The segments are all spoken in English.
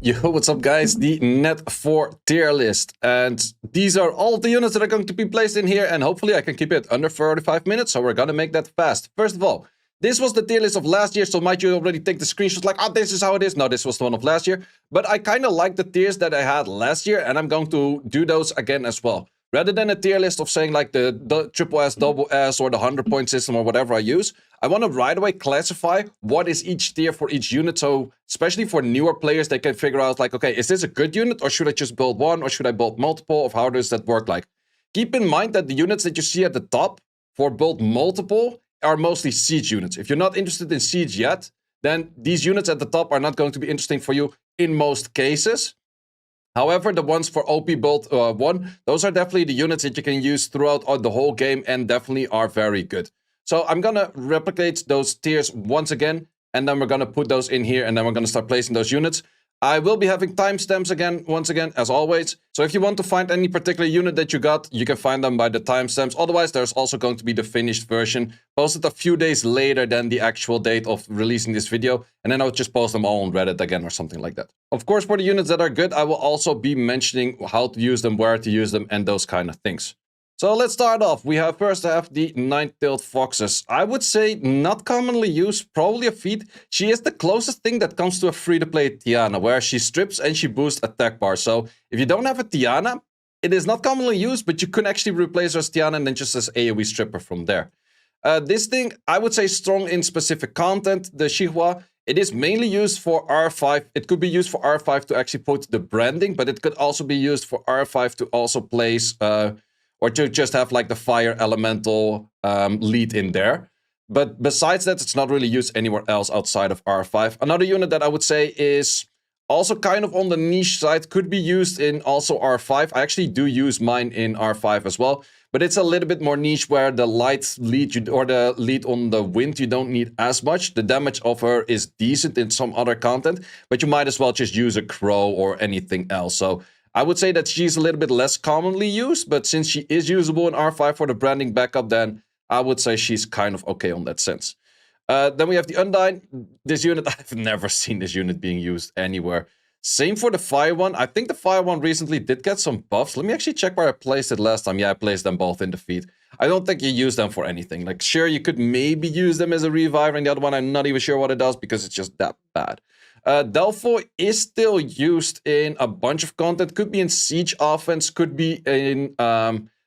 Yo, what's up guys? The Net 4 tier list. And these are all the units that are going to be placed in here, and hopefully I can keep it under 35 minutes, so we're gonna make that fast. First of all, this was the tier list of last year, so might you already take the screenshots like, oh, this is how it is. No, this was the one of last year. But I kind of like the tiers that I had last year, and I'm going to do those again as well. Rather than a tier list of saying like the triple S, double S, or the 100-point system or whatever I use, I want to right away classify what is each tier for each unit. So especially for newer players, they can figure out like, okay, is this a good unit, or should I just build one, or should I build multiple, or how does that work like? Keep in mind that the units that you see at the top for build multiple are mostly siege units. If you're not interested in siege yet, then these units at the top are not going to be interesting for you in most cases. However, the ones for OP build 1, those are definitely the units that you can use throughout the whole game and definitely are very good. So I'm gonna replicate those tiers once again, and then we're gonna put those in here, and then we're gonna start placing those units. I will be having timestamps once again, as always. So if you want to find any particular unit that you got, you can find them by the timestamps. Otherwise, there's also going to be the finished version, posted a few days later than the actual date of releasing this video. And then I'll just post them all on Reddit again or something like that. Of course, for the units that are good, I will also be mentioning how to use them, where to use them, and those kind of things. So let's start off. We have first the Nine-Tailed Foxes. I would say not commonly used, probably a feat. She is the closest thing that comes to a free-to-play Tiana, where she strips and she boosts attack bar. So if you don't have a Tiana, it is not commonly used, but you can actually replace her as Tiana and then just as AoE stripper from there. This thing, I would say strong in specific content, the Shihua. It is mainly used for R5. It could be used for R5 to actually put the branding, but it could also be used for R5 to also place... or to just have like the fire elemental lead in there. But besides that, it's not really used anywhere else outside of R5. Another unit that I would say is also kind of on the niche side, could be used in also R5. I actually do use mine in R5 as well, but it's a little bit more niche where the light lead or the lead on the wind, you don't need as much. The damage of her is decent in some other content, but you might as well just use a crow or anything else. So I would say that she's a little bit less commonly used, but since she is usable in R5 for the branding backup, then I would say she's kind of okay on that sense. Then we have the Undine. This unit, I've never seen this unit being used anywhere. Same for the Fire one. I think the Fire one recently did get some buffs. Let me actually check where I placed it last time. Yeah, I placed them both in the feed. I don't think you use them for anything. Like, sure, you could maybe use them as a reviver, and the other one, I'm not even sure what it does because it's just that bad. Delpho is still used in a bunch of content. Could be in Siege offense, could be in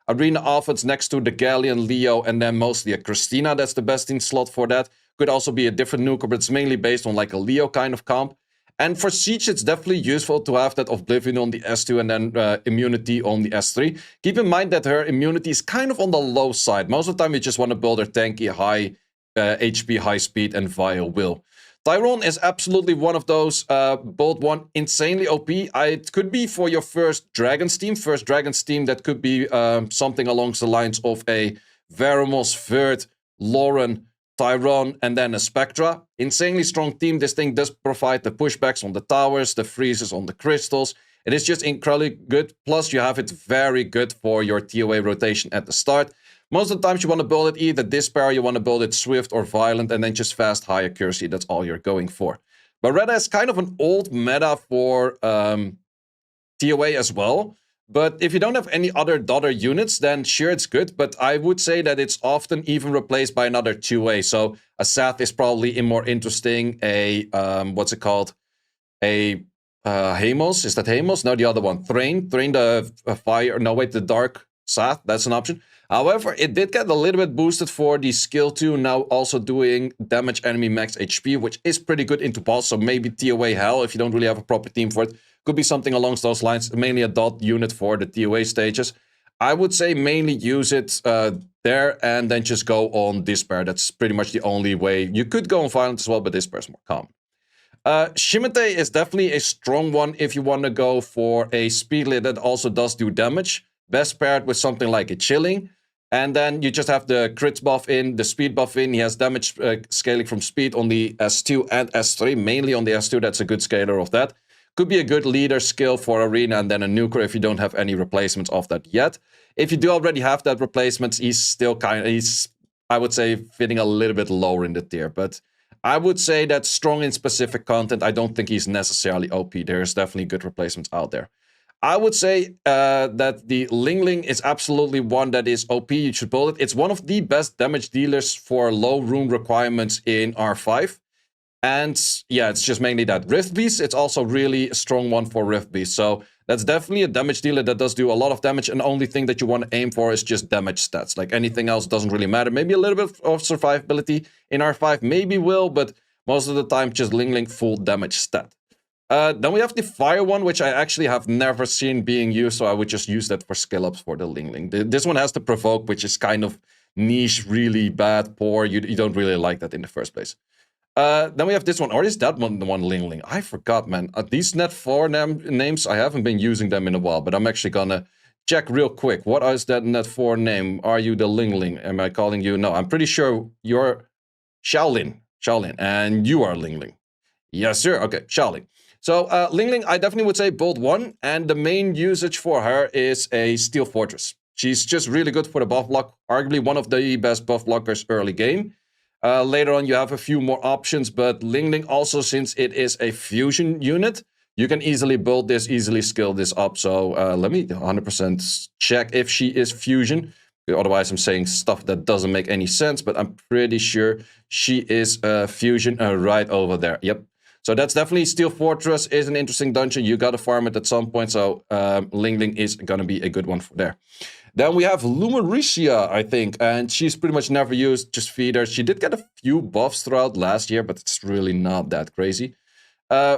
Arena offense next to the Galleon, Leo, and then mostly a Christina. That's the best in slot for that. Could also be a different nuker, but it's mainly based on like a Leo kind of comp. And for Siege, it's definitely useful to have that Oblivion on the S2 and then immunity on the S3. Keep in mind that her immunity is kind of on the low side. Most of the time, you just want to build her tanky, high HP, high speed, and vile will. Tyrone is absolutely one of those, build one, insanely OP. It could be for your first Dragon's team. First Dragon's team, that could be something along the lines of a Veramos, Vert, Lauren, Tyrone, and then a Spectra. Insanely strong team. This thing does provide the pushbacks on the towers, the freezes on the crystals. It is just incredibly good. Plus, you have it very good for your TOA rotation at the start. Most of the times you want to build it either Despair, you want to build it Swift or Violent, and then just fast, high accuracy. That's all you're going for. Beretta is kind of an old meta for TOA as well. But if you don't have any other daughter units, then sure, it's good. But I would say that it's often even replaced by another 2A. So a Sath is probably a more interesting. What's it called? A Hamos. Is that Hamos? No, the other one. Thrain the fire. No, wait, the Dark Sath. That's an option. However, it did get a little bit boosted for the skill 2, now also doing damage enemy max HP, which is pretty good into boss, so maybe TOA Hell, if you don't really have a proper team for it, could be something along those lines, mainly a dot unit for the TOA stages. I would say mainly use it there and then just go on Despair. That's pretty much the only way. You could go on Violent as well, but Despair is more common. Shimate is definitely a strong one if you want to go for a speedlet that also does do damage. Best paired with something like a Chilling. And then you just have the crit buff in, the speed buff in. He has damage scaling from speed on the S2 and S3. Mainly on the S2, that's a good scaler of that. Could be a good leader skill for Arena and then a nuker if you don't have any replacements of that yet. If you do already have that replacements, he's still I would say, fitting a little bit lower in the tier. But I would say that strong in specific content, I don't think he's necessarily OP. There's definitely good replacements out there. I would say that the Ling is absolutely one that is OP. You should build it. It's one of the best damage dealers for low rune requirements in R5. And yeah, it's just mainly that. Rift Beast, it's also really a strong one for Rift Beast. So that's definitely a damage dealer that does do a lot of damage. And the only thing that you want to aim for is just damage stats. Like anything else doesn't really matter. Maybe a little bit of survivability in R5 maybe will, but most of the time just Ling full damage stat. Then we have the Fire one, which I actually have never seen being used, so I would just use that for skill ups for the Ling. This one has the Provoke, which is kind of niche, really bad, poor. You don't really like that in the first place. Then we have this one, or is that one the one Ling? I forgot, man. These net 4 names, I haven't been using them in a while, but I'm actually gonna check real quick. What is that net 4 name? Are you the Ling? Am I calling you? No, I'm pretty sure you're Shaolin, and you are Ling. Yes, sir. Okay, Shaolin. So, Ling, I definitely would say build 1, and the main usage for her is a Steel Fortress. She's just really good for the buff block, arguably one of the best buff blockers early game. Later on, you have a few more options, but Ling also, since it is a fusion unit, you can easily build this, easily skill this up. So, let me 100% check if she is fusion. Otherwise, I'm saying stuff that doesn't make any sense, but I'm pretty sure she is fusion right over there. Yep. So that's definitely Steel Fortress is an interesting dungeon. You got to farm it at some point. So Ling is going to be a good one for there. Then we have Lumericia, I think. And she's pretty much never used. Just feed her. She did get a few buffs throughout last year, but it's really not that crazy.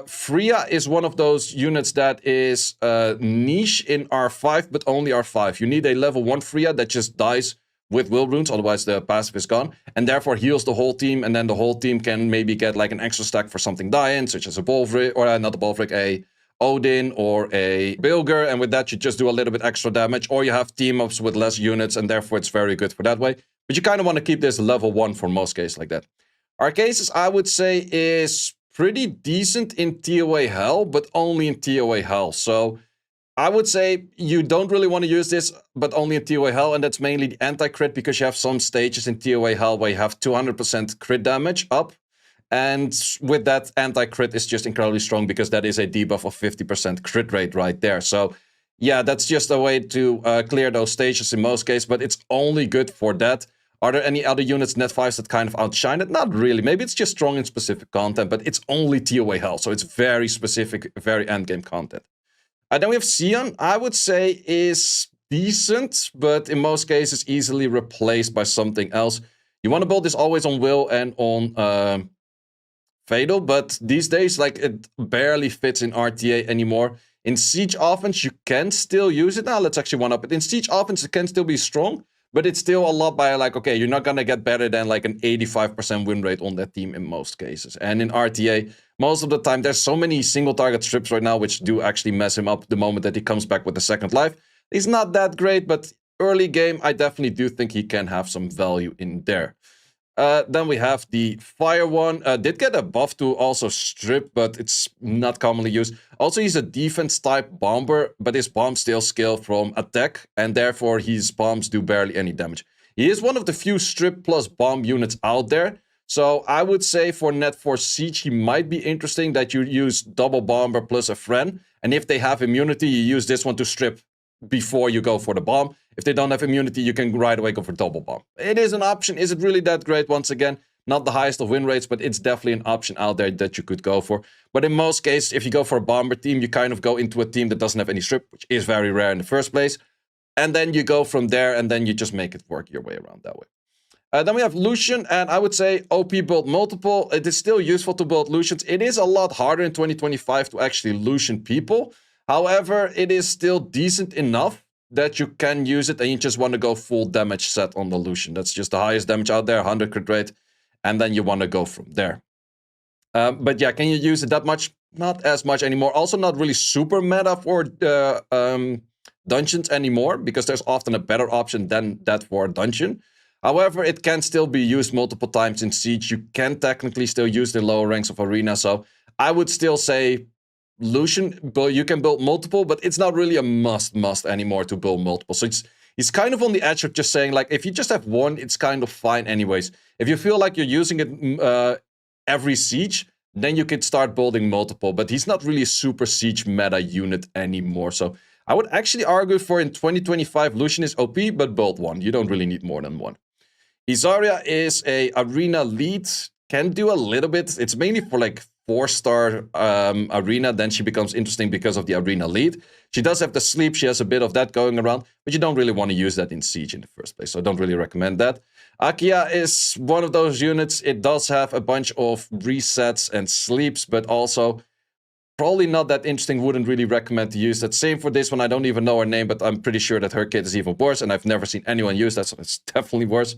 Freya is one of those units that is niche in R5, but only R5. You need a level 1 Freya that just dies with will runes, otherwise the passive is gone, and therefore heals the whole team, and then the whole team can maybe get like an extra stack for something dying, such as a Bolvric, or not a Bolvric, a Odin or a Bilger, and with that you just do a little bit extra damage, or you have team-ups with less units, and therefore it's very good for that way. But you kind of want to keep this level 1 for most cases like that. Arcasis, I would say, is pretty decent in TOA Hell, but only in TOA Hell, so I would say you don't really want to use this, but only in TOA Hell, and that's mainly the anti-crit, because you have some stages in TOA Hell where you have 200% crit damage up, and with that, anti-crit is just incredibly strong, because that is a debuff of 50% crit rate right there. So yeah, that's just a way to clear those stages in most cases, but it's only good for that. Are there any other units, net 5s, that kind of outshine it? Not really. Maybe it's just strong in specific content, but it's only TOA Hell, so it's very specific, very endgame content. Then we have Sion, I would say is decent, but in most cases easily replaced by something else. You want to build this always on Will and on Fatal, but these days, like, it barely fits in RTA anymore. In Siege offense, you can still use it. Now, let's actually one-up it. In Siege offense, it can still be strong, but it's still a lot by, like, okay, you're not going to get better than, like, an 85% win rate on that team in most cases. And in RTA, most of the time, there's so many single-target strips right now, which do actually mess him up the moment that he comes back with the second life. He's not that great, but early game, I definitely do think he can have some value in there. Then we have the Fire one. Did get a buff to also strip, but it's not commonly used. Also, he's a defense-type bomber, but his bombs still scale from attack, and therefore his bombs do barely any damage. He is one of the few strip plus bomb units out there, so I would say for net 4 Siege, he might be interesting that you use double bomber plus a friend, and if they have immunity, you use this one to strip before you go for the bomb. If they don't have immunity, you can right away go for double bomb. It is an option. Is it really that great? Once again, not the highest of win rates, but it's definitely an option out there that you could go for. But in most cases, if you go for a bomber team, you kind of go into a team that doesn't have any strip, which is very rare in the first place. And then you go from there, and then you just make it work your way around that way. Then we have Lucian, and I would say OP build multiple. It is still useful to build Lucians. It is a lot harder in 2025 to actually Lucian people. However, it is still decent enough that you can use it, and you just want to go full damage set on the Lucian. That's just the highest damage out there, 100 crit rate, and then you want to go from there. But yeah, can you use it that much? Not as much anymore. Also not really super meta for dungeons anymore, because there's often a better option than that for a dungeon. However, it can still be used multiple times in Siege. You can technically still use the lower ranks of Arena, so I would still say Lucian, but you can build multiple, but it's not really a must anymore to build multiple. So it's kind of on the edge of just saying, like, if you just have one, it's kind of fine anyways. If you feel like you're using it every siege, then you could start building multiple. But he's not really a super siege meta unit anymore. So I would actually argue for in 2025, Lucian is OP, but build one. You don't really need more than one. Isaria is a arena lead, can do a little bit. It's mainly for like 4-star arena, then she becomes interesting because of the arena lead. She does have the sleep, she has a bit of that going around, but you don't really want to use that in Siege in the first place, so I don't really recommend that. Akia is one of those units. It does have a bunch of resets and sleeps, but also probably not that interesting. Wouldn't really recommend to use that. Same for this one. I don't even know her name, but I'm pretty sure that her kit is even worse, and I've never seen anyone use that, so it's definitely worse.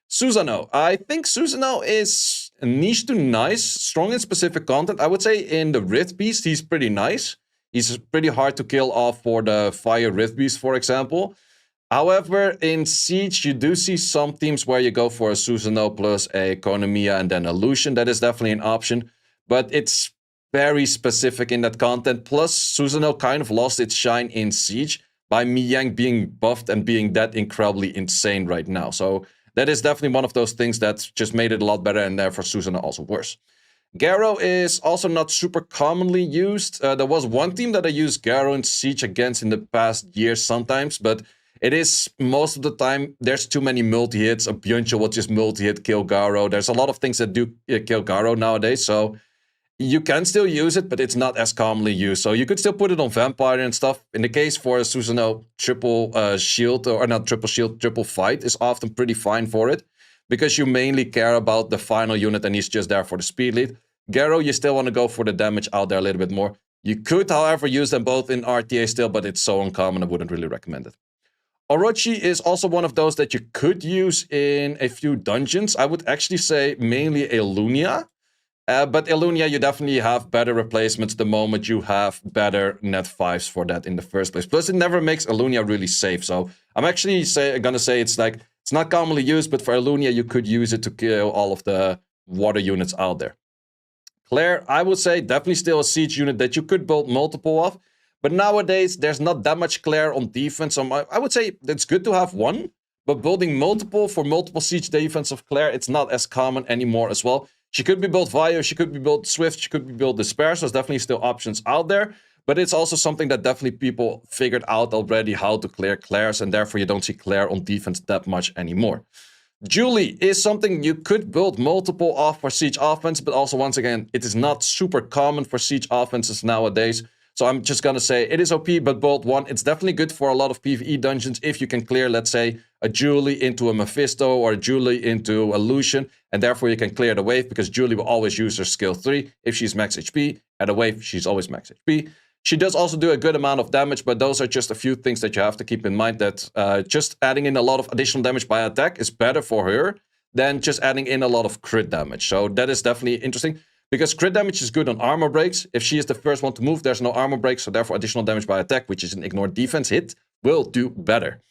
Susano. I think Susano is niche to nice, strong in specific content. I would say in the Rift Beast, he's pretty nice. He's pretty hard to kill off for the Fire Rift Beast, for example. However, in Siege, you do see some teams where you go for a Susano plus a Hypnomeow and then a Lucian. That is definitely an option, but it's very specific in that content. Plus, Susano kind of lost its shine in Siege by Miyang being buffed and being that incredibly insane right now. So that is definitely one of those things that just made it a lot better, and therefore Susano also worse. Garo is also not super commonly used. There was one team that I used Garo in Siege against in the past year sometimes, but it is most of the time there's too many multi-hits. A Byuncha will just multi-hit kill Garo. There's a lot of things that do kill Garo nowadays, so you can still use it, but it's not as commonly used. So you could still put it on Vampire and stuff. In the case for Susano, triple shield, or not triple shield, triple fight is often pretty fine for it, because you mainly care about the final unit and he's just there for the speed lead. Garo, you still want to go for the damage out there a little bit more. You could, however, use them both in RTA still, but it's so uncommon, I wouldn't really recommend it. Orochi is also one of those that you could use in a few dungeons. I would actually say mainly Elunia. But Elunia, you definitely have better replacements the moment you have better net 5s for that in the first place. Plus, it never makes Elunia really safe. So I'm actually gonna say it's like, it's not commonly used, but for Elunia, you could use it to kill all of the water units out there. Claire, I would say definitely still a siege unit that you could build multiple of. But nowadays, there's not that much Claire on defense. So I would say it's good to have one, but building multiple for multiple siege defense of Claire, it's not as common anymore as well. She could be built Vio, she could be built Swift, she could be built Despair, so there's definitely still options out there. But it's also something that definitely people figured out already how to clear Claires, and therefore you don't see Claire on defense that much anymore. Julie is something you could build multiple of for Siege offense, but also once again, it is not super common for Siege offenses nowadays. So I'm just gonna say it is OP, but build one. It's definitely good for a lot of PvE dungeons if you can clear, let's say, a Julie into a Mephisto or a Julie into a Lucian, and therefore you can clear the wave because Julie will always use her skill 3 if she's max HP. At a wave, she's always max HP. She does also do a good amount of damage, but those are just a few things that you have to keep in mind, that just adding in a lot of additional damage by attack is better for her than just adding in a lot of crit damage. So that is definitely interesting. Because crit damage is good on armor breaks. If she is the first one to move, there's no armor break, so therefore additional damage by attack, which is an ignored defense hit, will do better.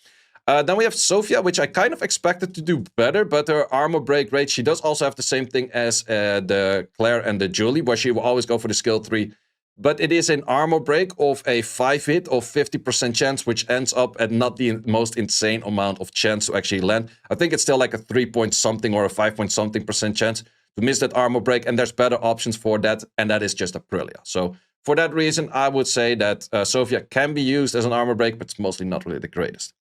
Then we have Sophia, which I kind of expected to do better, but her armor break rate, she does also have the same thing as the Claire and the Julie, where she will always go for the skill 3. But it is an armor break of a 5-hit of 50% chance, which ends up at not the most insane amount of chance to actually land. I think it's still like a 3-point-something or a 5-point-something% chance to miss that armor break, and there's better options for that, and that is just Aprilia. So for that reason, I would say that Sophia can be used as an armor break, but it's mostly not really the greatest.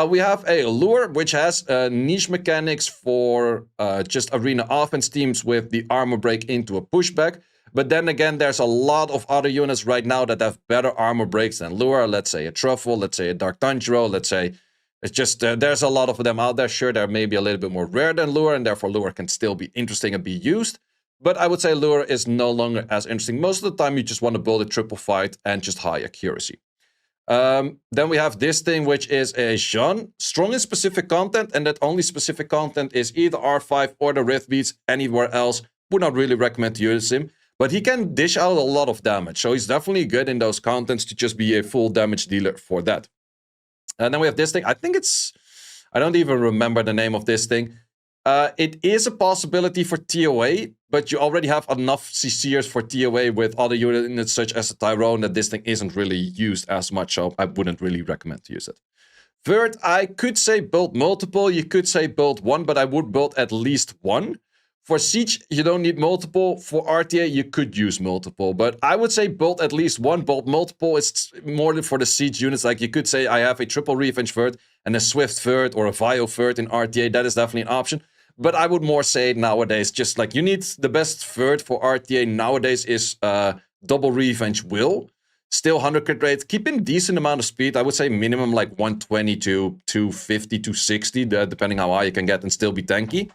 We have a Lure, which has niche mechanics for just arena offense teams with the armor break into a pushback. But then again, there's a lot of other units right now that have better armor breaks than Lure. Let's say a Truffle, let's say a Dark Tanjiro, let's say... It's just, there's a lot of them out there. Sure, they're maybe a little bit more rare than Lure, and therefore Lure can still be interesting and be used. But I would say Lure is no longer as interesting. Most of the time, you just want to build a triple fight and just high accuracy. Then we have this thing, which is a Jean. Strong in specific content, and that only specific content is either R5 or the Rift Beats. Anywhere else, would not really recommend to use him. But he can dish out a lot of damage, so he's definitely good in those contents to just be a full damage dealer for that. And then we have this thing. I think it's... I don't even remember the name of this thing. It is a possibility for TOA, but you already have enough CCers for TOA with other units such as the Tyrone that this thing isn't really used as much, so I wouldn't really recommend to use it. Third, I could say build multiple. You could say build one, but I would build at least one. For Siege, you don't need multiple. For RTA, you could use multiple. But I would say build at least one. Build multiple is more than for the Siege units. Like you could say I have a triple Revenge Vert and a Swift Vert or a Vio Vert in RTA. That is definitely an option. But I would more say nowadays, just like you need the best Vert for RTA nowadays is double Revenge Will. Still 100 crit rate, keeping decent amount of speed. I would say minimum like 120 to 250, 260, depending how high you can get and still be tanky.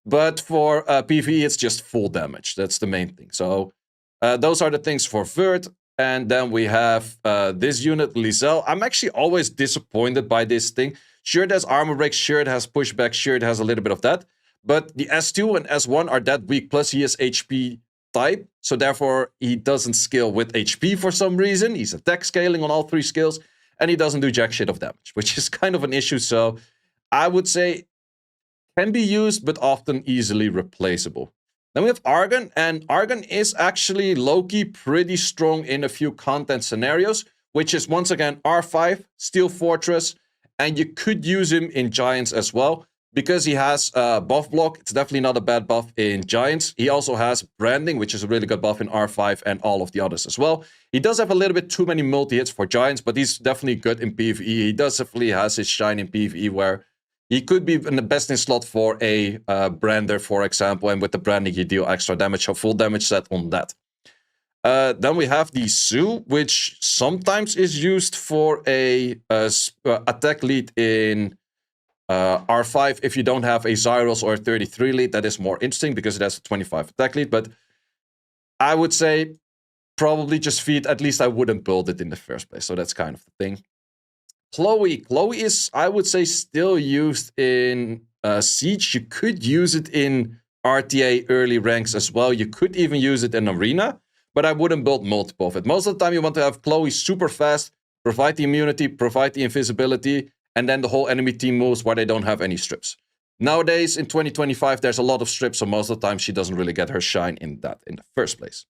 But for PvE, it's just full damage. That's the main thing. So those are the things for Vert. And then we have this unit, Lizelle. I'm actually always disappointed by this thing. Sure, it has armor break. Sure, it has pushback. Sure, it has a little bit of that. But the S2 and S1 are that weak. Plus, he is HP type. So therefore, he doesn't scale with HP for some reason. He's attack scaling on all 3 skills. And he doesn't do jack shit of damage, which is kind of an issue. So I would say can be used, but often easily replaceable. Then we have Argon, and Argon is actually low-key pretty strong in a few content scenarios, which is once again R5, Steel Fortress, and you could use him in Giants as well. Because he has buff block, it's definitely not a bad buff in Giants. He also has Branding, which is a really good buff in R5 and all of the others as well. He does have a little bit too many multi-hits for Giants, but he's definitely good in PvE. He definitely has his shine in PvE where he could be in the best in slot for a Brander, for example, and with the Branding, you deal extra damage, so full damage set on that. Then we have the Zoo, which sometimes is used for a attack lead in R5. If you don't have a Zyros or a 33 lead, that is more interesting because it has a 25 attack lead. But I would say probably just feed. At least I wouldn't build it in the first place. So that's kind of the thing. Chloe is, I would say, still used in Siege. You could use it in RTA early ranks as well. You could even use it in Arena, but I wouldn't build multiple of it. Most of the time you want to have Chloe super fast, provide the immunity, provide the invisibility, and then the whole enemy team moves where they don't have any strips. Nowadays, in 2025, there's a lot of strips, so most of the time she doesn't really get her shine in that in the first place.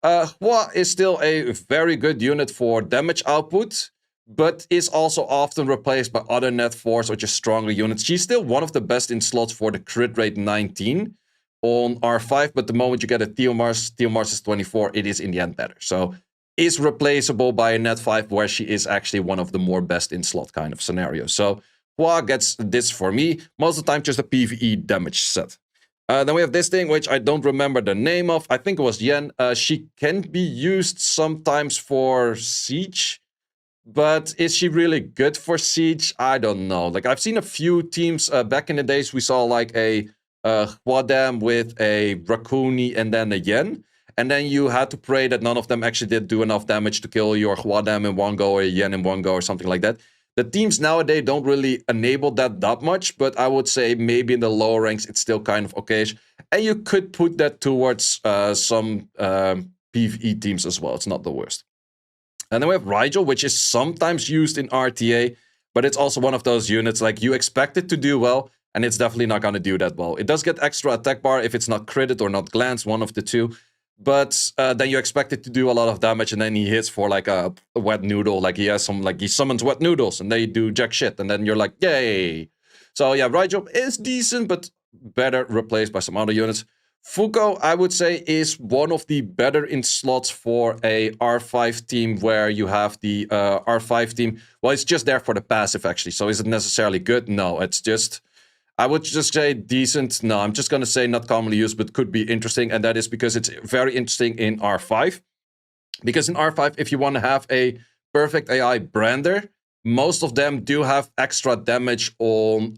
Hua is still a very good unit for damage output, but is also often replaced by other net force or just stronger units. She's still one of the best in slots for the crit rate 19 on R5, but the moment you get a Theomars is 24, it is in the end better. So is replaceable by a net 5 where she is actually one of the more best in slot kind of scenarios. So Hua gets this for me. Most of the time just a PvE damage set. Then we have this thing, which I don't remember the name of. I think it was Yen. She can be used sometimes for Siege. But is she really good for Siege? I don't know. Like, I've seen a few teams back in the days. We saw like a Huadam with a Raccoon and then a Yen. And then you had to pray that none of them actually did do enough damage to kill your Huadam in one go or a Yen in one go or something like that. The teams nowadays don't really enable that much. But I would say maybe in the lower ranks, it's still kind of okay. And you could put that towards some PvE teams as well. It's not the worst. And then we have Rigel, which is sometimes used in RTA, but it's also one of those units like you expect it to do well, and it's definitely not going to do that well. It does get extra attack bar if it's not critted or not glanced, one of the two, but then you expect it to do a lot of damage, and then he hits for like a wet noodle, like he has some, like he summons wet noodles, and they do jack shit, and then you're like, yay! So yeah, Rigel is decent, but better replaced by some other units. Fuko, I would say, is one of the better in slots for a R5 team where you have the R5 team. Well, it's just there for the passive, actually. So is it necessarily good? No, it's just, I would just say decent. No, I'm just going to say not commonly used, but could be interesting. And that is because it's very interesting in R5. Because in R5, if you want to have a perfect AI Brander, most of them do have extra damage on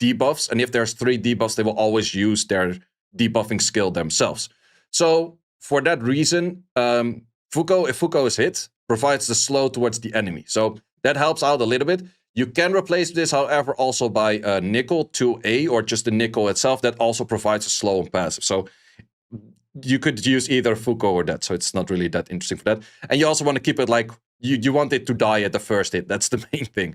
debuffs. And if there's 3 debuffs, they will always use their debuffing skill themselves. So for that reason, Fuko, if Fuko is hit, provides the slow towards the enemy. So that helps out a little bit. You can replace this, however, also by Nickel 2A or just the Nickel itself. That also provides a slow and passive. So you could use either Fuko or that. So it's not really that interesting for that. And you also want to keep it like, you want it to die at the first hit. That's the main thing.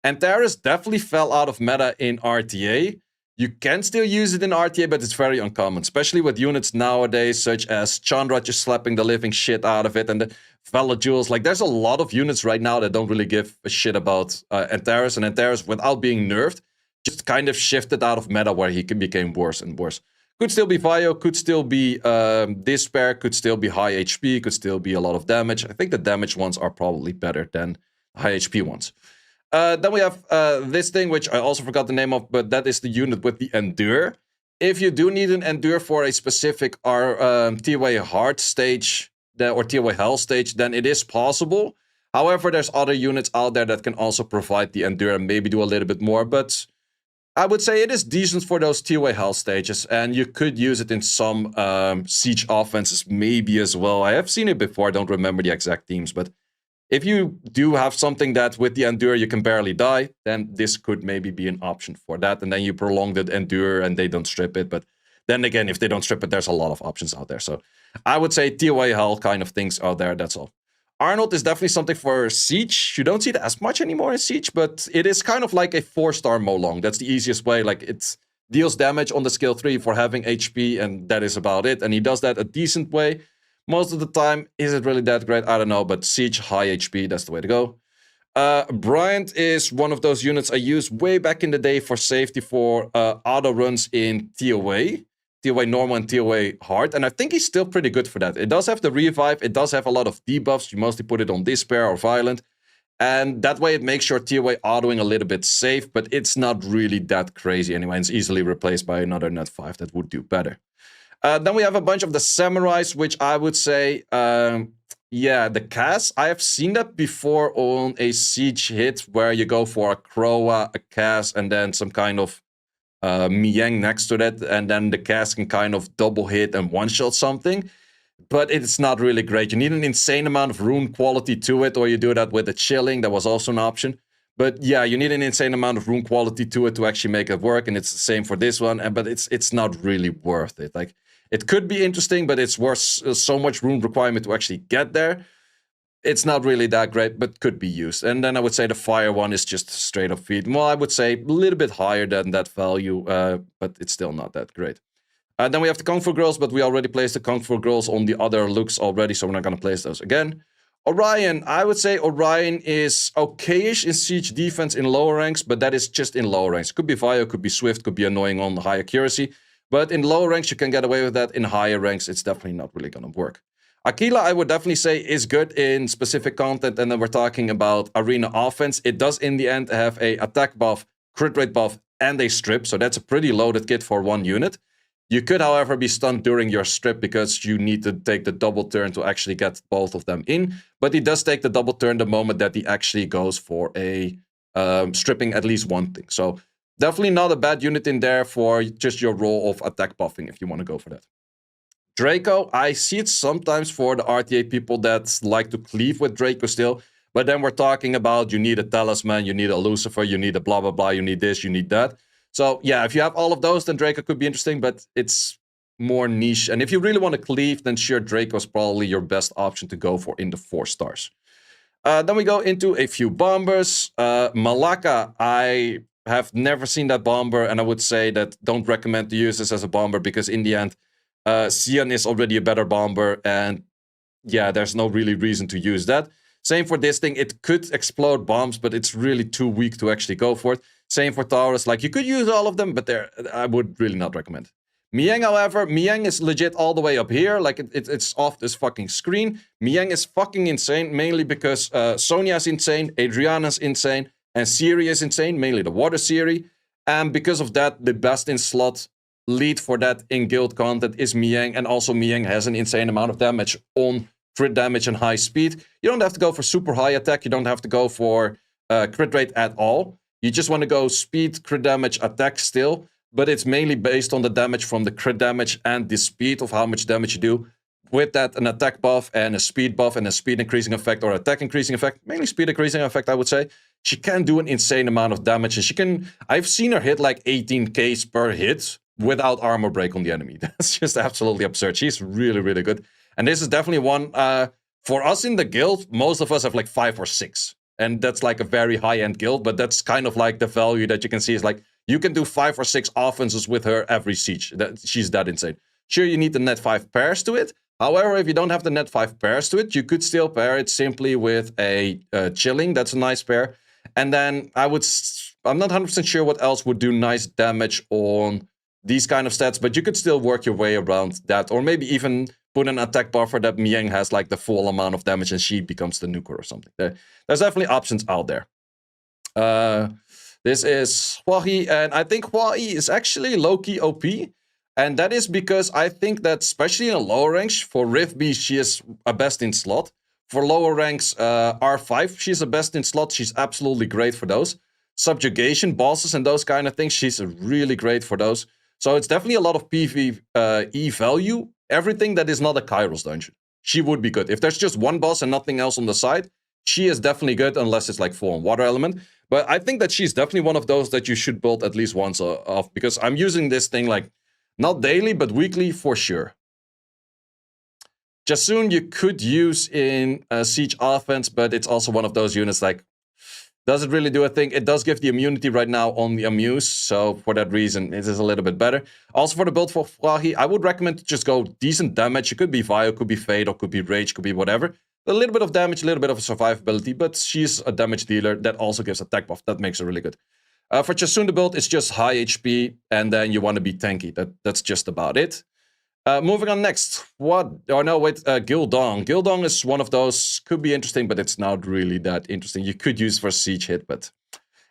Antares definitely fell out of meta in RTA. You can still use it in RTA, but it's very uncommon, especially with units nowadays, such as Chandra just slapping the living shit out of it, and the Valor Jewels. Like, there's a lot of units right now that don't really give a shit about Antares, and Antares, without being nerfed, just kind of shifted out of meta where he became worse and worse. Could still be Vio, could still be this pair, could still be high HP, could still be a lot of damage. I think the damage ones are probably better than high HP ones. Then we have this thing, which I also forgot the name of, but that is the unit with the Endure. If you do need an Endure for a specific TOA Hard stage, or TOA Hell stage, then it is possible. However, there's other units out there that can also provide the Endure and maybe do a little bit more, but I would say it is decent for those TOA Hell stages, and you could use it in some siege offenses maybe as well. I have seen it before, I don't remember the exact themes, but if you do have something that with the Endure you can barely die, then this could maybe be an option for that, and then you prolong the Endure and they don't strip it, but then again, if they don't strip it, there's a lot of options out there, so I would say TOA Hell kind of things out there, that's all. Arnold is definitely something for Siege. You don't see it as much anymore in Siege, but it is kind of like a 4-star Molong. That's the easiest way. Like, it deals damage on the skill 3 for having HP, and that is about it. And he does that a decent way. Most of the time, is it really that great? I don't know, but Siege, high HP, that's the way to go. Bryant is one of those units I used way back in the day for safety for auto runs in TOA. TOA normal and TOA hard, and I think he's still pretty good for that. It does have the revive, it does have a lot of debuffs, you mostly put it on despair or violent, and that way it makes your TOA autoing a little bit safe, but it's not really that crazy anyway. It's easily replaced by another net 5 that would do better. Then we have a bunch of the Samurais, which I would say, yeah, the Cas, I have seen that before on a siege hit, where you go for a Kroa, a Cas, and then some kind of Miang next to that, and then the cast can kind of double hit and one-shot something, but it's not really great. You need an insane amount of rune quality to it, or you do that with a chilling, that was also an option. But yeah, you need an insane amount of rune quality to it to actually make it work, and it's the same for this one, but it's not really worth it. Like, it could be interesting, but it's worth so much rune requirement to actually get there. It's not really that great, but could be used. And then I would say the fire one is just straight up feed. Well, I would say a little bit higher than that value, but it's still not that great. Then we have the Kung Fu Girls, but we already placed the Kung Fu Girls on the other looks already, so we're not going to place those again. Orion, I would say Orion is okay-ish in siege defense in lower ranks, but that is just in lower ranks. Could be Vio, could be Swift, could be annoying on high accuracy, but in lower ranks you can get away with that. In higher ranks, it's definitely not really going to work. Aquila, I would definitely say, is good in specific content, and then we're talking about arena offense. It does, in the end, have a attack buff, crit rate buff, and a strip, so that's a pretty loaded kit for one unit. You could, however, be stunned during your strip because you need to take the double turn to actually get both of them in, but he does take the double turn the moment that he actually goes for a stripping at least one thing. So definitely not a bad unit in there for just your role of attack buffing if you want to go for that. Draco, I see it sometimes for the RTA people that like to cleave with Draco still, but then we're talking about you need a Talisman, you need a Lucifer, you need a blah blah blah, you need this, you need that. So yeah, if you have all of those, then Draco could be interesting, but it's more niche. And if you really want to cleave, then sure, Draco is probably your best option to go for in the 4 stars. Then we go into a few bombers. Malaka, I have never seen that bomber, and I would say that don't recommend to use this as a bomber because in the end, Xian is already a better bomber, and yeah, there's no really reason to use that. Same for this thing, it could explode bombs, but it's really too weak to actually go for it. Same for Taurus, like you could use all of them, but I would really not recommend it. Miang, however, Miang is legit all the way up here, like it's off this fucking screen. Miang is fucking insane, mainly because Sonia's insane, Adriana's insane, and Siri is insane, mainly the water Siri. And because of that, the best in slot lead for that in guild content is Miang, and also Miang has an insane amount of damage on crit damage and high speed. You don't have to go for super high attack, you don't have to go for crit rate at all. You just want to go speed, crit damage, attack still, but it's mainly based on the damage from the crit damage and the speed of how much damage you do. With that, an attack buff and a speed buff and a speed increasing effect or attack increasing effect, mainly speed increasing effect, I would say. She can do an insane amount of damage, and she can, I've seen her hit like 18k per hit without armor break on the enemy. That's just absolutely absurd. She's really, really good. And this is definitely one, for us in the guild, most of us have like 5 or 6. And that's like a very high-end guild, but that's kind of like the value that you can see is like, you can do 5 or 6 offenses with her every siege. She's that insane. Sure, you need the net 5 pairs to it. However, if you don't have the net 5 pairs to it, you could still pair it simply with a chilling. That's a nice pair. And then I'm not 100% sure what else would do nice damage on these kind of stats, but you could still work your way around that, or maybe even put an attack buffer that Mieng has like the full amount of damage and she becomes the nuker or something. There's definitely options out there. This is Hua-Hi, and I think Hua-Hi is actually low-key OP, and that is because I think that especially in a lower range, for Rift Beast, she is a best in slot. For lower ranks, R5, she's a best in slot. She's absolutely great for those. Subjugation, bosses, and those kind of things, she's really great for those. So it's definitely a lot of PvE value. Everything that is not a Kairos dungeon, she would be good. If there's just one boss and nothing else on the side, she is definitely good unless it's like full on water element. But I think that she's definitely one of those that you should build at least once off, because I'm using this thing like not daily, but weekly for sure. Jasun you could use in Siege offense, but it's also one of those units like, does it really do a thing? It does give the immunity right now on the Amuse, so for that reason, it is a little bit better. Also for the build for Hua-Hi, I would recommend to just go decent damage. It could be Vio, could be Fade, or could be Rage, could be whatever. A little bit of damage, a little bit of survivability, but she's a damage dealer that also gives attack buff. That makes her really good. For Jasun, the build, it's just high HP, and then you want to be tanky. That's just about it. Moving on next. Gildong. Gildong is one of those, could be interesting, but it's not really that interesting. You could use for siege hit, but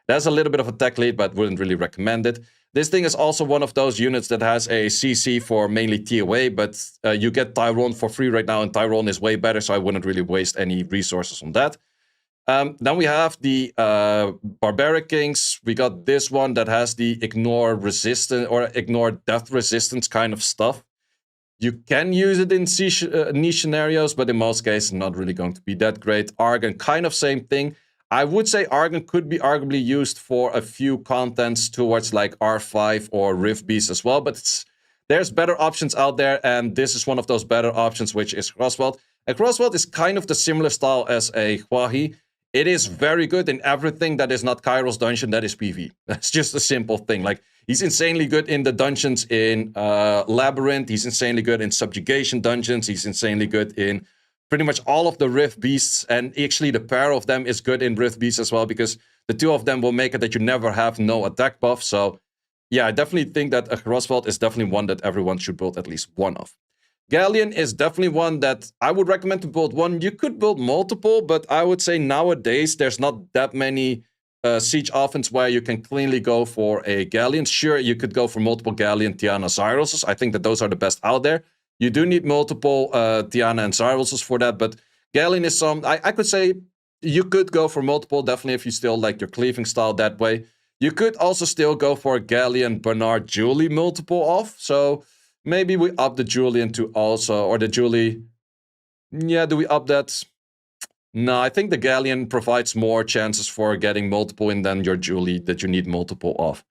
there's a little bit of attack lead, but wouldn't really recommend it. This thing is also one of those units that has a CC for mainly TOA, but you get Tyrone for free right now, and Tyrone is way better, so I wouldn't really waste any resources on that. Then we have the Barbaric Kings. We got this one that has the ignore resistance or ignore death resistance kind of stuff. You can use it in niche scenarios, but in most cases, not really going to be that great. Argon, kind of same thing. I would say Argon could be arguably used for a few contents towards like R5 or Rift Beast as well, but there's better options out there, and this is one of those better options, which is Crossweld. A Crossweld is kind of the similar style as a Hua-Hi. It is very good in everything that is not Kairos dungeon, that is PV. That's just a simple thing. Like, he's insanely good in the dungeons in Labyrinth. He's insanely good in Subjugation dungeons. He's insanely good in pretty much all of the Rift Beasts. And actually, the pair of them is good in Rift Beasts as well, because the two of them will make it that you never have no attack buff. So, yeah, I definitely think that a Crossweld is definitely one that everyone should build at least one of. Galleon is definitely one that I would recommend to build one. You could build multiple, but I would say nowadays there's not that many siege offense where you can cleanly go for a Galleon. Sure, you could go for multiple Galleon, Tiana, Zyroses. I think that those are the best out there. You do need multiple Tiana and Zyroses for that, but Galleon is some... I could say you could go for multiple, definitely if you still like your cleaving style that way. You could also still go for a Galleon, Bernard, Julie multiple off, so... Maybe we up the Julian to also, or the Julie. Yeah, do we up that? No, I think the Galleon provides more chances for getting multiple in than your Julie that you need multiple of.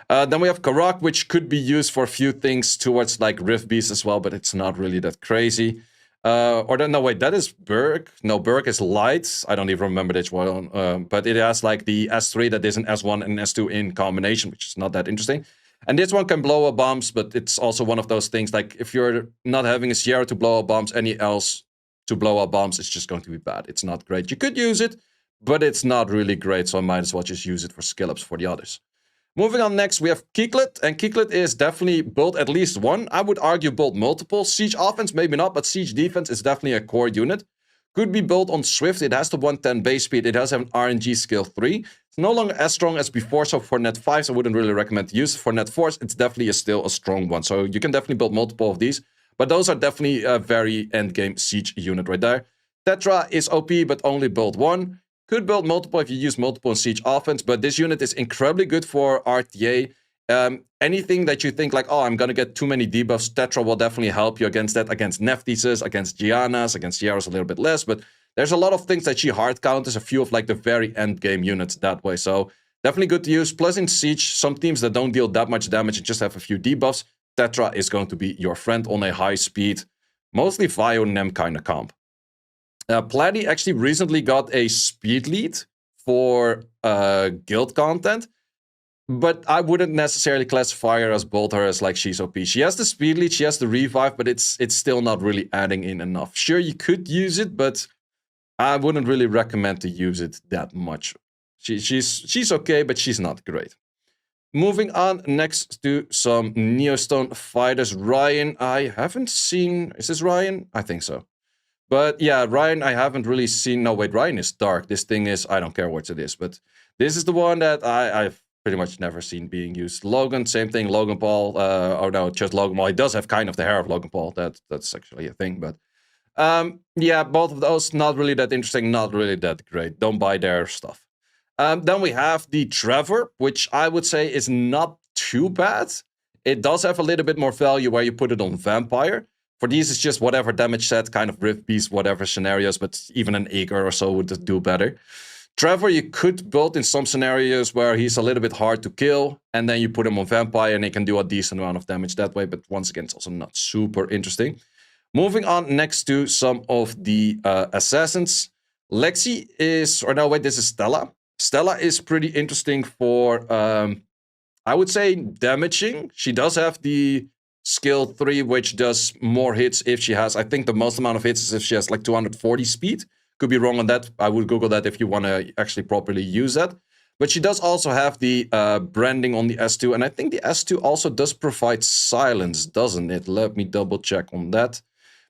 Then we have Karak, which could be used for a few things towards like Rift Beast as well, but it's not really that crazy. No, wait, that is Berg. No, Berg is light. I don't even remember which one. But it has like the S3 that is an S1 and S2 in combination, which is not that interesting. And this one can blow up bombs, but it's also one of those things, like, if you're not having a Sierra to blow up bombs, any else to blow up bombs, it's just going to be bad. It's not great. You could use it, but it's not really great, so I might as well just use it for skill ups for the others. Moving on next, we have Kiklet, and Kiklet is definitely build at least one. I would argue build multiple. Siege offense, maybe not, but siege defense is definitely a core unit. Could be built on Swift. It has the 110 base speed. It does have an RNG skill 3. It's no longer as strong as before, so for net 5s, I wouldn't really recommend to use it. For net 4s, it's definitely still a strong one. So you can definitely build multiple of these. But those are definitely a very endgame siege unit right there. Tetra is OP, but only build one. Could build multiple if you use multiple in siege offense, but this unit is incredibly good for RTA. Anything that you think like, oh, I'm going to get too many debuffs, Tetra will definitely help you against that, against Neftises, against Giannas, against Sierras a little bit less, but there's a lot of things that she hard counters, a few of like the very end game units that way, so definitely good to use. Plus in Siege, some teams that don't deal that much damage and just have a few debuffs, Tetra is going to be your friend on a high speed, mostly Vio Nem kind of comp. Platy actually recently got a speed lead for guild content, but I wouldn't necessarily classify her as build her as like she's OP. She has the speed lead, she has the revive, but it's still not really adding in enough. Sure, you could use it, but I wouldn't really recommend to use it that much. She's okay, but she's not great. moving on next to some Neostone fighters. Ryan, I haven't seen... Is this Ryan? I think so. But yeah, Ryan, I haven't really seen... No, wait, Ryan is dark. This thing is... I don't care what it is, but this is the one that I've pretty much never seen being used. Logan, same thing. Logan Paul. Oh no, just Logan Paul. He does have kind of the hair of Logan Paul. That's actually a thing, but... yeah, both of those, not really that interesting, not really that great. Don't buy their stuff. Then we have the Trevor, which I would say is not too bad. It does have a little bit more value where you put it on Vampire. For these, it's just whatever damage set, kind of Rift Beast, whatever scenarios, but even an Eager or so would do better. Trevor, you could build in some scenarios where he's a little bit hard to kill, and then you put him on Vampire and he can do a decent amount of damage that way, but once again, it's also not super interesting. Moving on next to some of the Assassins. Lexi is... Or no, wait, this is Stella. Stella is pretty interesting for, I would say, damaging. She does have the skill 3, which does more hits if she has... I think the most amount of hits is if she has like 240 speed. Could be wrong on that. I would Google that if you want to actually properly use that. But she does also have the branding on the S2. And I think the S2 also does provide silence, doesn't it? Let me double check on that.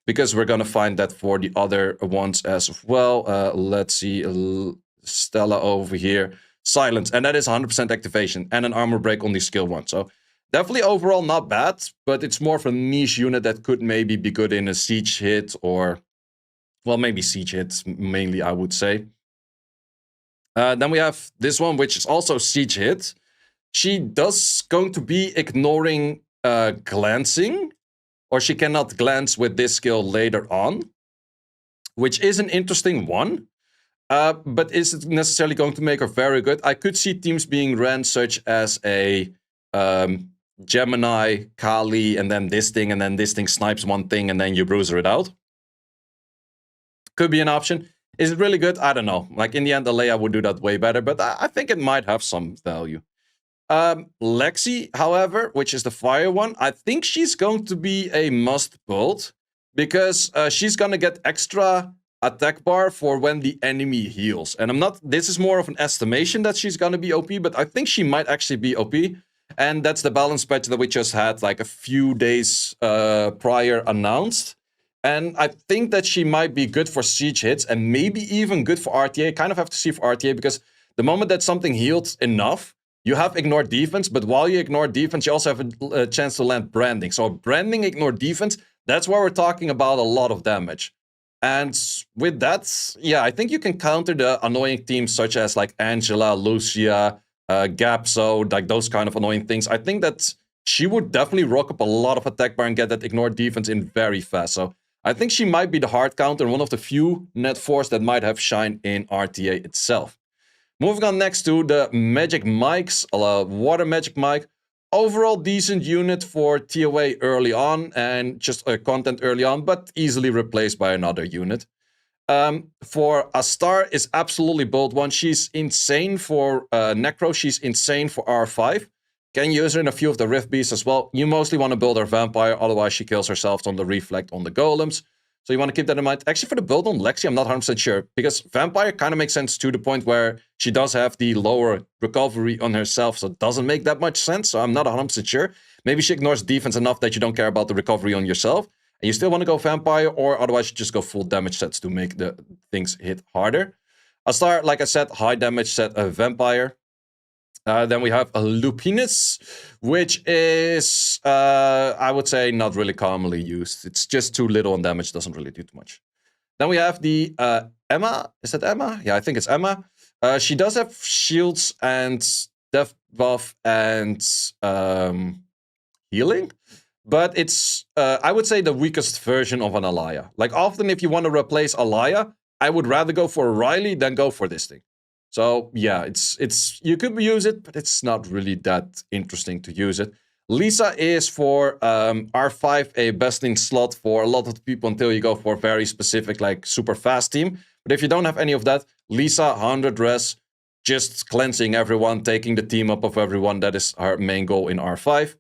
Because we're going to find that for the other ones as well. Let's see. Stella over here. Silence. And that is 100% activation. And an armor break on the skill 1. So definitely overall not bad. But it's more of a niche unit that could maybe be good in a siege hit. Or, well, maybe siege hits mainly, I would say. Then we have this one, which is also siege hit. She does going to be ignoring glancing. Or she cannot glance with this skill later on. Which is an interesting one. But is it necessarily going to make her very good? I could see teams being ran such as a Gemini, Kali, and then this thing snipes one thing, and then you bruiser it out. Could be an option. Is it really good? I don't know. Like, in the end, Alea would do that way better, but I think it might have some value. Lexi, however, which is the fire one, I think she's going to be a must build, because she's gonna get extra attack bar for when the enemy heals. And this is more of an estimation that she's gonna be OP, but I think she might actually be OP. And that's the balance patch that we just had like a few days prior announced. And I think that she might be good for siege hits and maybe even good for RTA. Kind of have to see for RTA, because the moment that something heals enough, you have ignored defense, but while you ignore defense, you also have a chance to land branding. So branding, ignore defense, that's where we're talking about a lot of damage. And with that, yeah, I think you can counter the annoying teams such as like Angela, Lucia, Gapso, like those kind of annoying things. I think that she would definitely rock up a lot of attack bar and get that ignore defense in very fast. So I think she might be the hard counter, one of the few net 4s that might have shine in RTA itself. Moving on next to the Magic Mics, Water Magic Mic. Overall decent unit for TOA early on and just content early on, but easily replaced by another unit. For Astar is absolutely build one. She's insane for Necro, she's insane for R5. Can use her in a few of the Rift Beasts as well. You mostly want to build her Vampire, otherwise she kills herself on the Reflect on the Golems. So you want to keep that in mind. Actually, for the build on Lexi, I'm not 100% sure. Because Vampire kind of makes sense to the point where she does have the lower recovery on herself. So it doesn't make that much sense. So I'm not 100% sure. Maybe she ignores defense enough that you don't care about the recovery on yourself. And you still want to go Vampire, or otherwise you just go full damage sets to make the things hit harder. Astar, like I said, high damage set Vampire. Then we have a Lupinus, which is, I would say, not really commonly used. It's just too little on damage, doesn't really do too much. Then we have the Emma. Is that Emma? Yeah, I think it's Emma. She does have shields and death buff and healing. But it's, I would say, the weakest version of an Alaya. Like, often if you want to replace Alaya, I would rather go for a Riley than go for this thing. So yeah, it's you could use it, but it's not really that interesting to use it. Lisa is for R5 a besting slot for a lot of the people until you go for a very specific, like, super fast team. But if you don't have any of that, Lisa, 100 res, just cleansing everyone, taking the team up of everyone. That is her main goal in R5.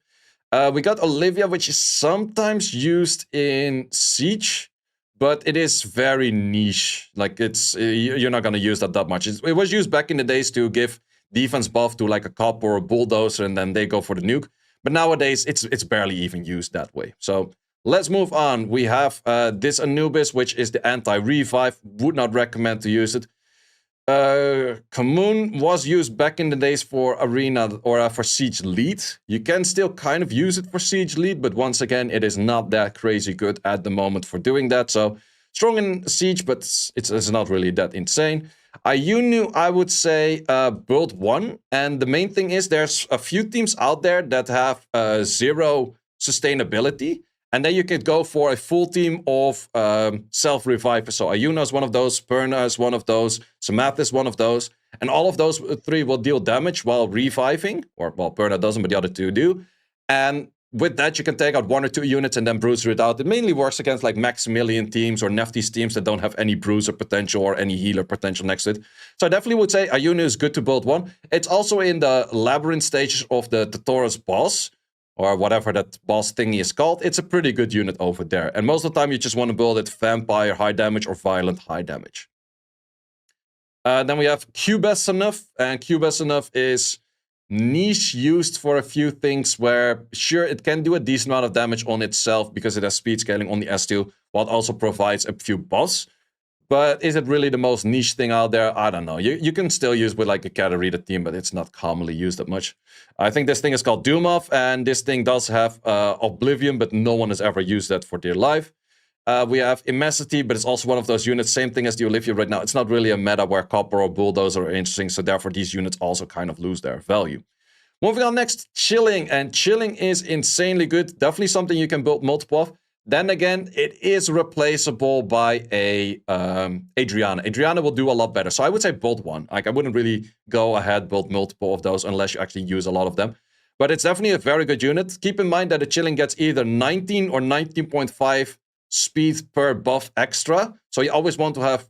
We got Olivia, which is sometimes used in Siege. But it is very niche. Like, it's you're not going to use that much. It was used back in the days to give defense buff to like a cop or a bulldozer, and then they go for the nuke. But nowadays, it's barely even used that way. So let's move on. We have this Anubis, which is the anti-revive. Would not recommend to use it. Commune was used back in the days for arena or for siege lead. You can still kind of use it for siege lead, but once again, it is not that crazy good at the moment for doing that. So strong in siege, but it's not really that insane. Ayunu, I would say build 1, and the main thing is there's a few teams out there that have 0 sustainability. And then you could go for a full team of self-revivers. So Ayuna is one of those, Perna is one of those, Samath is one of those. And all of those 3 will deal damage while reviving. Or, well, Perna doesn't, but the other 2 do. And with that, you can take out 1 or 2 units and then bruiser it out. It mainly works against like Maximilian teams or Nephthys teams that don't have any bruiser potential or any healer potential next to it. So I definitely would say Ayuna is good to build 1. It's also in the labyrinth stages of the Taurus boss, or whatever that boss thingy is called. It's a pretty good unit over there. And most of the time, you just want to build it vampire high damage or violent high damage. Then we have Cubes enough, and Cubes enough is niche used for a few things where, sure, it can do a decent amount of damage on itself because it has speed scaling on the S2, while it also provides a few buffs. But is it really the most niche thing out there? I don't know. You can still use with like a Katarina team, but it's not commonly used that much. I think this thing is called Doomov, and this thing does have Oblivion, but no one has ever used that for dear life. We have Immensity, but it's also one of those units. Same thing as the Olivia right now. It's not really a meta where Copper or Bulldozer are interesting, so therefore these units also kind of lose their value. Moving on next, Chilling, and Chilling is insanely good. Definitely something you can build multiple of. Then again, it is replaceable by a Adriana. Adriana will do a lot better. So I would say build 1. Like I wouldn't really go ahead, build multiple of those unless you actually use a lot of them. But it's definitely a very good unit. Keep in mind that the Chilling gets either 19 or 19.5 speed per buff extra. So you always want to have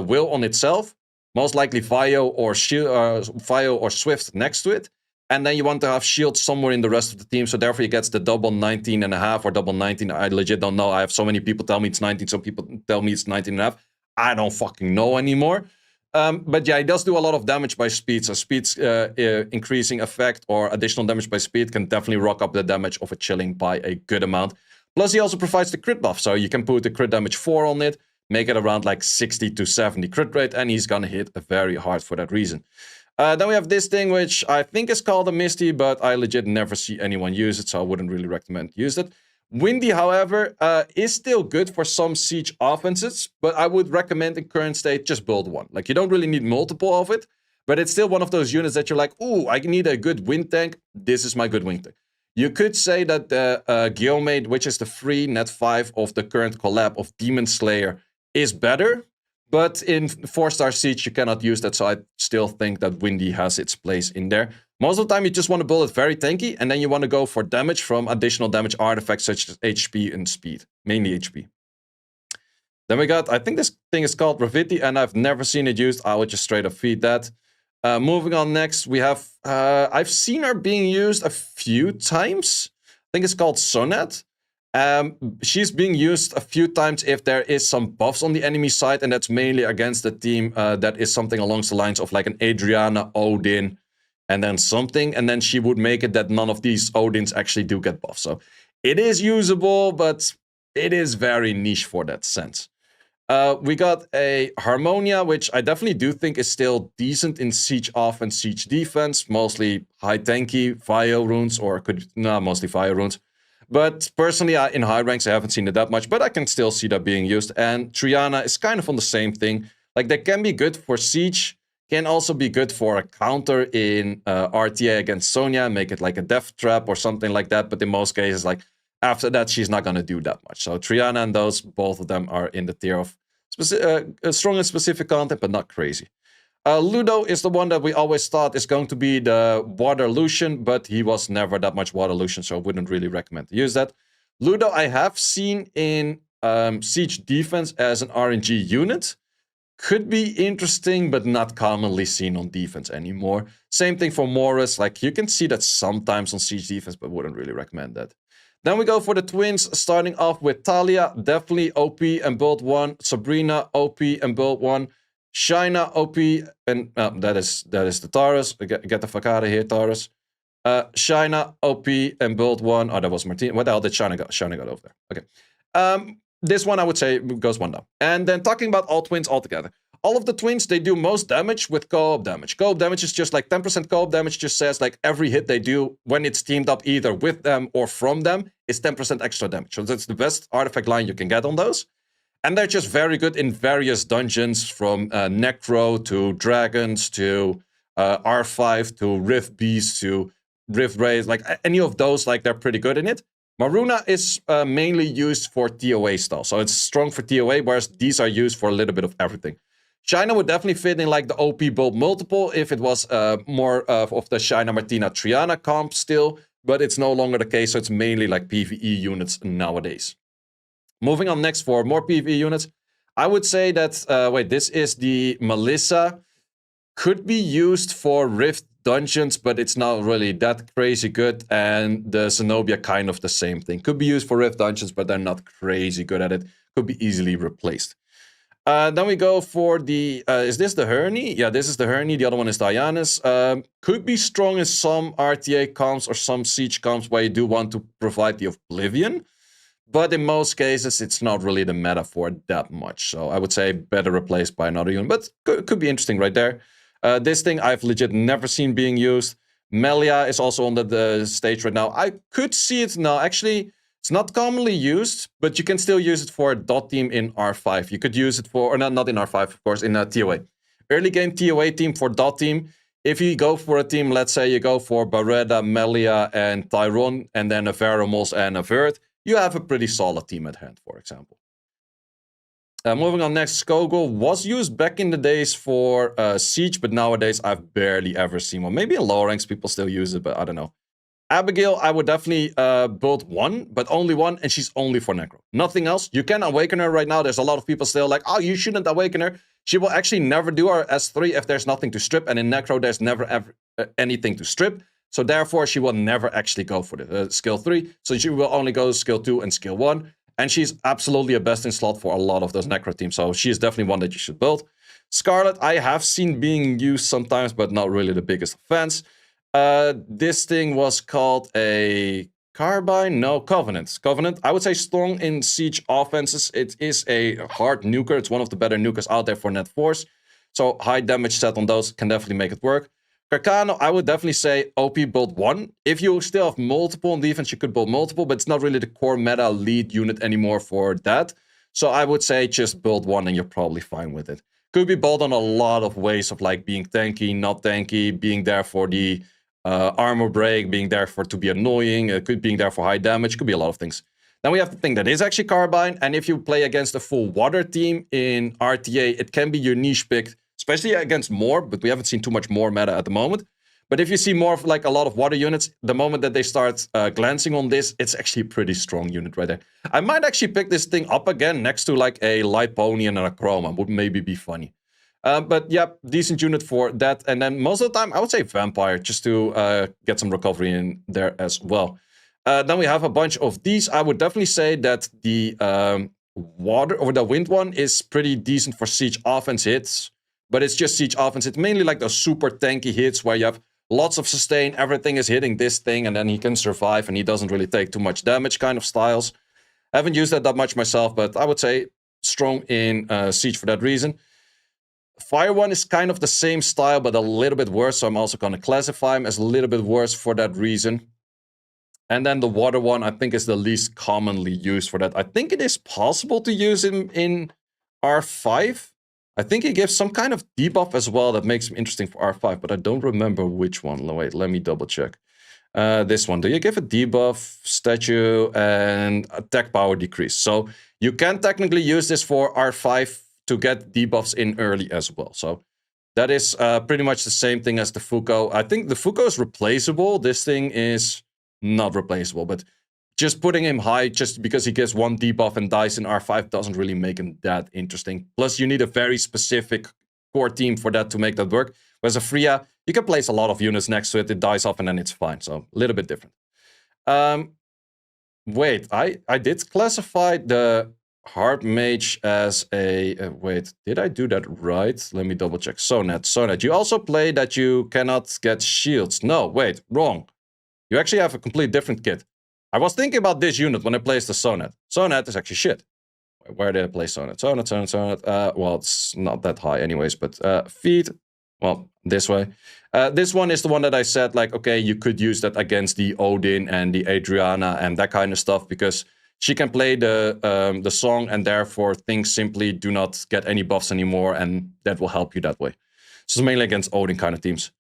Will on itself. Most likely Vio or Swift next to it. And then you want to have shield somewhere in the rest of the team. So therefore, he gets the double 19.5 or double 19. I legit don't know. I have so many people tell me it's 19. Some people tell me it's 19.5. I don't fucking know anymore. But yeah, he does do a lot of damage by speed. So speed's increasing effect or additional damage by speed can definitely rock up the damage of a Chilling by a good amount. Plus, he also provides the crit buff. So you can put the crit damage 4 on it, make it around like 60 to 70 crit rate, and he's gonna hit very hard for that reason. Then we have this thing, which I think is called a Misty, but I legit never see anyone use it, so I wouldn't really recommend use it. Windy, however, is still good for some siege offenses, but I would recommend in current state just build 1. Like, you don't really need multiple of it, but it's still one of those units that you're like, ooh, I need a good wind tank. This is my good wind tank. You could say that the Guillaume, which is the free net 5 of the current collab of Demon Slayer, is better. But in 4-star siege, you cannot use that, so I still think that Windy has its place in there. Most of the time, you just want to build it very tanky, and then you want to go for damage from additional damage artifacts such as HP and speed. Mainly HP. Then we got, I think this thing is called Raviti, and I've never seen it used. I would just straight up feed that. Moving on next, we have, I've seen her being used a few times. I think it's called Sonat. She's being used a few times if there is some buffs on the enemy side, and that's mainly against the team that is something along the lines of like an Adriana, Odin, and then something, and then she would make it that none of these Odins actually do get buffs. So it is usable, but it is very niche for that sense. We got a Harmonia, which I definitely do think is still decent in siege offense, siege defense, mostly high tanky, fire runes, or mostly fire runes. But personally, in high ranks, I haven't seen it that much, but I can still see that being used. And Triana is kind of on the same thing. Like, they can be good for siege, can also be good for a counter in RTA against Sonya, make it like a death trap or something like that. But in most cases, like, after that, she's not going to do that much. So Triana and those, both of them are in the tier of strong and specific content, but not crazy. Ludo is the one that we always thought is going to be the Water Lucian, but he was never that much Water Lucian, so I wouldn't really recommend to use that. Ludo I have seen in Siege Defense as an RNG unit. Could be interesting, but not commonly seen on defense anymore. Same thing for Morris. Like, you can see that sometimes on Siege Defense, but wouldn't really recommend that. Then we go for the twins, starting off with Talia. Definitely OP and build 1. Sabrina, OP and build 1. China, OP, and that is the Taurus. Get the fuck out of here, Taurus. China, OP, and build one. Oh, that was Martin. What the hell did China go? China got over there. Okay. This one I would say goes one down. And then talking about all twins altogether. All of the twins, they do most damage with co-op damage. Co-op damage is just like 10% co-op damage, just says like every hit they do when it's teamed up either with them or from them is 10% extra damage. So that's the best artifact line you can get on those. And they're just very good in various dungeons, from Necro to Dragons to R5 to Rift Beast to Rift Raid. Like any of those, like they're pretty good in it. Maruna is mainly used for TOA style. So it's strong for TOA, whereas these are used for a little bit of everything. China would definitely fit in like the OP build multiple if it was more of the China Martina Triana comp still, but it's no longer the case, so it's mainly like PvE units nowadays. Moving on next for more PvE units, I would say that, this is the Melissa. Could be used for Rift dungeons, but it's not really that crazy good, and the Zenobia kind of the same thing. Could be used for Rift dungeons, but they're not crazy good at it. Could be easily replaced. Then we go for the, is this the Herney? Yeah, this is the Herney. The other one is Dianus. Could be strong in some RTA comps or some siege comps where you do want to provide the Oblivion. But in most cases, it's not really the meta for that much. So I would say better replaced by another unit. But could be interesting right there. This thing I've legit never seen being used. Melia is also on the stage right now. I could see it now. Actually, it's not commonly used, but you can still use it for dot team in R5. You could use it for, or not in R5, of course, in TOA. Early game TOA team for dot team. If you go for a team, let's say you go for Beretta, Melia, and Tyrone, and then a Veromos and a Vert, you have a pretty solid team at hand, for example. Moving on next, Skogull was used back in the days for Siege, but nowadays I've barely ever seen one. Maybe in lower ranks people still use it, but I don't know. Abigail, I would definitely build one, but only one, and she's only for Necro. Nothing else. You can awaken her right now. There's a lot of people still like, oh, you shouldn't awaken her. She will actually never do her S3 if there's nothing to strip, and in Necro there's never ever anything to strip. So therefore, she will never actually go for the skill 3. So she will only go skill 2 and skill 1. And she's absolutely a best in slot for a lot of those Necro teams. So she is definitely one that you should build. Scarlet, I have seen being used sometimes, but not really the biggest fans. This thing was called a Carbine? No, Covenant. Covenant, I would say strong in siege offenses. It is a hard nuker. It's one of the better nukers out there for net force. So high damage set on those can definitely make it work. Carcano, I would definitely say OP build 1. If you still have multiple on defense, you could build multiple, but it's not really the core meta lead unit anymore for that. So I would say just build 1 and you're probably fine with it. Could be built on a lot of ways of like being tanky, not tanky, being there for the armor break, being there for to be annoying, could being there for high damage, could be a lot of things. Then we have the thing that is actually Carbine, and if you play against a full water team in RTA, it can be your niche pick, especially against more, but we haven't seen too much more meta at the moment. But if you see more of like a lot of water units, the moment that they start glancing on this, it's actually a pretty strong unit right there. I might actually pick this thing up again next to like a light pony and a chroma, would maybe be funny. But yeah, decent unit for that. And then most of the time, I would say Vampire, just to get some recovery in there as well. Then we have a bunch of these. I would definitely say that the water or the wind one is pretty decent for siege offense hits. But it's just siege offense. It's mainly like those super tanky hits where you have lots of sustain, everything is hitting this thing, and then he can survive and he doesn't really take too much damage kind of styles. I haven't used that much myself, but I would say strong in siege for that reason. Fire one is kind of the same style, but a little bit worse, so I'm also going to classify him as a little bit worse for that reason. And then the water one, I think, is the least commonly used for that. I think it is possible to use him in R5. I think he gives some kind of debuff as well that makes him interesting for R5, but I don't remember which one. Wait, let me double check. This one. Do you give a debuff, statue, and attack power decrease? So you can technically use this for R5 to get debuffs in early as well. So that is pretty much the same thing as the Foucault. I think the Foucault is replaceable. This thing is not replaceable, but just putting him high just because he gets one debuff and dies in R5 doesn't really make him that interesting. Plus, you need a very specific core team for that to make that work. Whereas a Freya, you can place a lot of units next to it, it dies off, and then it's fine. So, a little bit different. Wait, I did classify the Harp Mage as a... wait, did I do that right? Let me double check. Sonat, you also play that you cannot get shields. No, wait, wrong. You actually have a complete different kit. I was thinking about this unit when I placed the Sonat. Sonat is actually shit. Where did I place Sonat? Sonat. Well, it's not that high anyways, but feet. Well, this way. This one is the one that I said, like, okay, you could use that against the Odin and the Adriana and that kind of stuff, because she can play the song, and therefore things simply do not get any buffs anymore, and that will help you that way. So it's mainly against Odin kind of teams.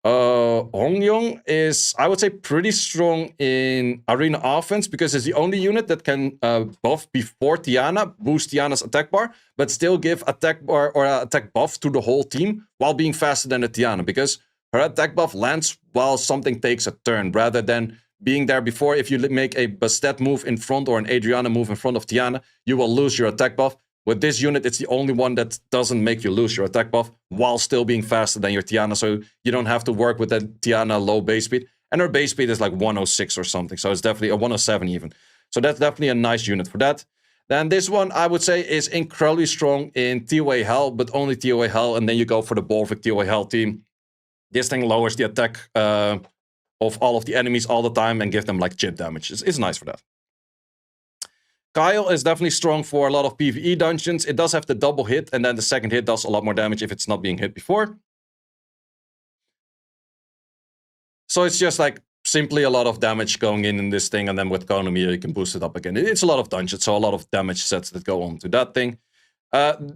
Hongyong is, I would say, pretty strong in arena offense, because it's the only unit that can buff before Tiana, boost Tiana's attack bar, but still give attack bar or attack buff to the whole team while being faster than the Tiana, because her attack buff lands while something takes a turn, rather than being there before. If you make a Bastet move in front or an Adriana move in front of Tiana, you will lose your attack buff. With this unit, it's the only one that doesn't make you lose your attack buff while still being faster than your Tiana, so you don't have to work with that Tiana low base speed. And her base speed is like 106 or something, so it's definitely a 107 even. So that's definitely a nice unit for that. Then this one, I would say, is incredibly strong in TOA Hell, but only TOA Hell, and then you go for the Bolvik TOA Hell team. This thing lowers the attack of all of the enemies all the time and give them like chip damage. It's nice for that. Kyle is definitely strong for a lot of PvE dungeons. It does have the double hit, and then the second hit does a lot more damage if it's not being hit before. So it's just like simply a lot of damage going in this thing, and then with Konomi you can boost it up again. It's a lot of dungeons, so a lot of damage sets that go on to that thing.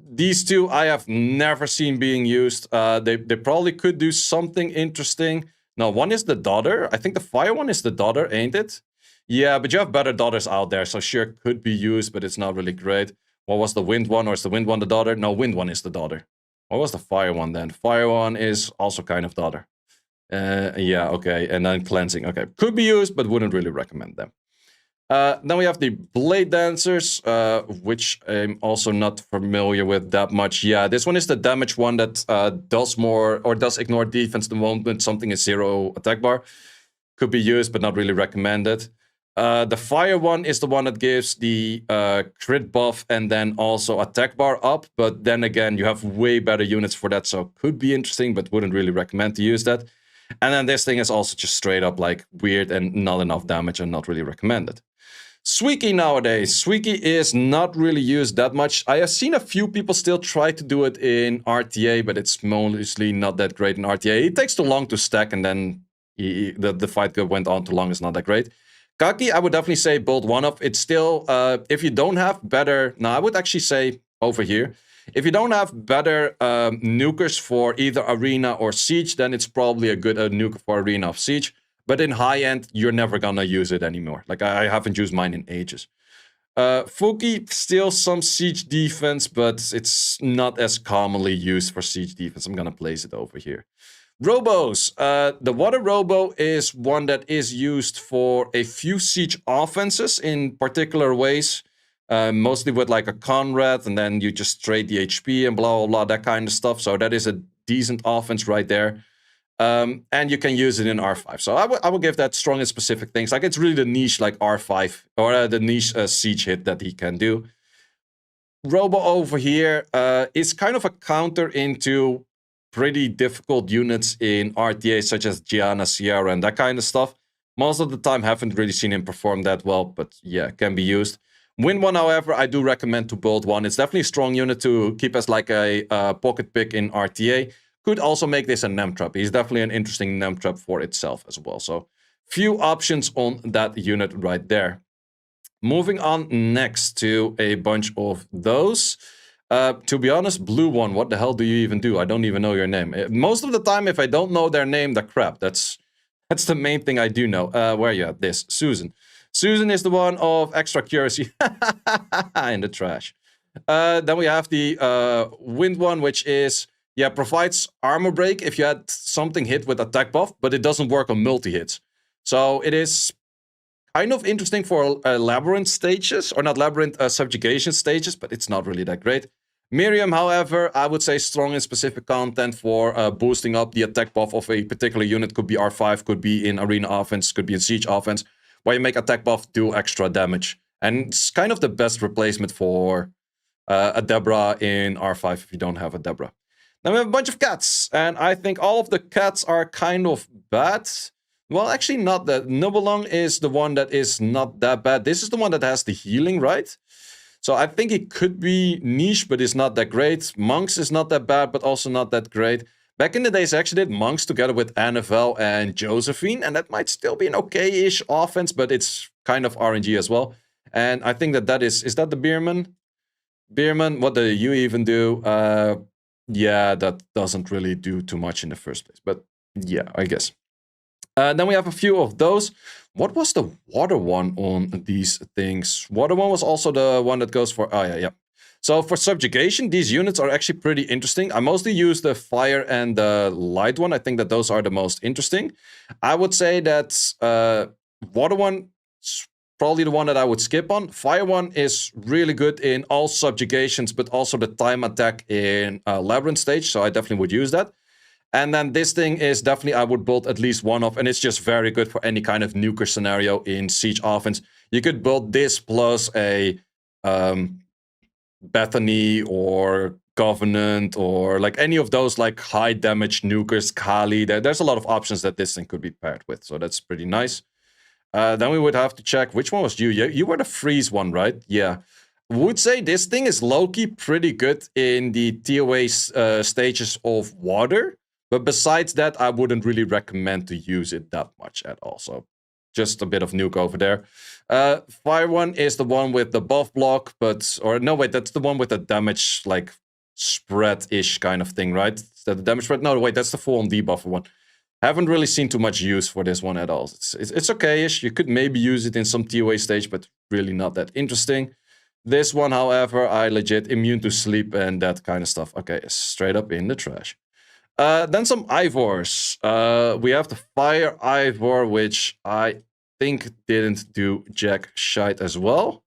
These two I have never seen being used. They probably could do something interesting. No, one is the daughter. I think the fire one is the daughter, ain't it? Yeah, but you have better daughters out there, so sure, could be used, but it's not really great. What was the wind one, or is the wind one the daughter? No, wind one is the daughter. What was the fire one then? Fire one is also kind of daughter. Yeah, okay, and then cleansing. Okay, could be used, but wouldn't really recommend them. Then we have the Blade Dancers, which I'm also not familiar with that much. Yeah, this one is the damage one that does more, or does ignore defense the moment something is 0 attack bar. Could be used, but not really recommended. The fire one is the one that gives the crit buff and then also attack bar up. But then again, you have way better units for that, so could be interesting, but wouldn't really recommend to use that. And then this thing is also just straight up like weird and not enough damage and not really recommended. Suiki nowadays. Suiki is not really used that much. I have seen a few people still try to do it in RTA, but it's mostly not that great in RTA. It takes too long to stack, and then the fight went on too long. It's not that great. Kaki, I would definitely say build one up. It's still, if you don't have better... No, I would actually say over here. If you don't have better nukers for either Arena or Siege, then it's probably a good nuker for Arena of Siege. But in high end, you're never gonna use it anymore. Like, I haven't used mine in ages. Fuki, still some Siege defense, but it's not as commonly used for Siege defense. I'm gonna place it over here. Robos. The Water Robo is one that is used for a few Siege offenses in particular ways. Mostly with like a Conrad, and then you just trade the HP and blah, blah, blah, that kind of stuff. So that is a decent offense right there. And you can use it in R5. So I will give that strong and specific things. Like, it's really the niche like R5, or the niche Siege hit that he can do. Robo over here is kind of a counter into pretty difficult units in RTA, such as Gianna, Sierra, and that kind of stuff. Most of the time, haven't really seen him perform that well, but yeah, can be used. Win one, however, I do recommend to build one. It's definitely a strong unit to keep as like a pocket pick in RTA. Could also make this a Nem Trap. He's definitely an interesting Nem Trap for itself as well. So, few options on that unit right there. Moving on next to a bunch of those. To be honest, blue one, what the hell do you even do? I don't even know your name. Most of the time, if I don't know their name, they're crap. That's the main thing I do know. Where are you at? This, Susan. Susan is the one of extra accuracy in the trash. Then we have the wind one, which is, yeah, provides armor break if you had something hit with attack buff, but it doesn't work on multi-hits. So it is kind of interesting for labyrinth stages, or not labyrinth, subjugation stages, but it's not really that great. Miriam, however, I would say strong in specific content for boosting up the attack buff of a particular unit. Could be R5, could be in arena offense, could be in siege offense, where you make attack buff do extra damage. And it's kind of the best replacement for a Deborah in R5 if you don't have a Deborah. Then we have a bunch of cats, and I think all of the cats are kind of bad. Well, actually not that. Nibelung is the one that is not that bad. This is the one that has the healing, right? So I think it could be niche, but it's not that great. Monks is not that bad, but also not that great. Back in the days, I actually did Monks together with Annabelle and Josephine, and that might still be an okay-ish offense, but it's kind of RNG as well. And I think that is that the Beerman? Beerman, what do you even do? Yeah, that doesn't really do too much in the first place, but yeah, I guess. Then we have a few of those. What was the water one on these things? Water one was also the one that goes for... Oh, yeah. So for subjugation, these units are actually pretty interesting. I mostly use the fire and the light one. I think that those are the most interesting. I would say that water one is probably the one that I would skip on. Fire one is really good in all subjugations, but also the time attack in Labyrinth stage. So I definitely would use that. And then this thing is definitely, I would build at least one of, and it's just very good for any kind of nuker scenario in Siege offense. You could build this plus a Bethany or Covenant or like any of those like high damage nukers, Kali. There's a lot of options that this thing could be paired with, so that's pretty nice. Then we would have to check, which one was you? You were the freeze one, right? Yeah. Would say this thing is low-key pretty good in the TOA stages of water. But besides that, I wouldn't really recommend to use it that much at all. So just a bit of nuke over there. Fire one is the one with the buff block, but... Or no, wait, that's the one with the damage, like, spread-ish kind of thing, right? Is that the damage spread? No, wait, that's the full-on debuffer one. Haven't really seen too much use for this one at all. It's okay-ish. You could maybe use it in some TOA stage, but really not that interesting. This one, however, I legit immune to sleep and that kind of stuff. Okay, straight up in the trash. Then some Ivors. We have the Fire Ivor, which I think didn't do jack shite as well.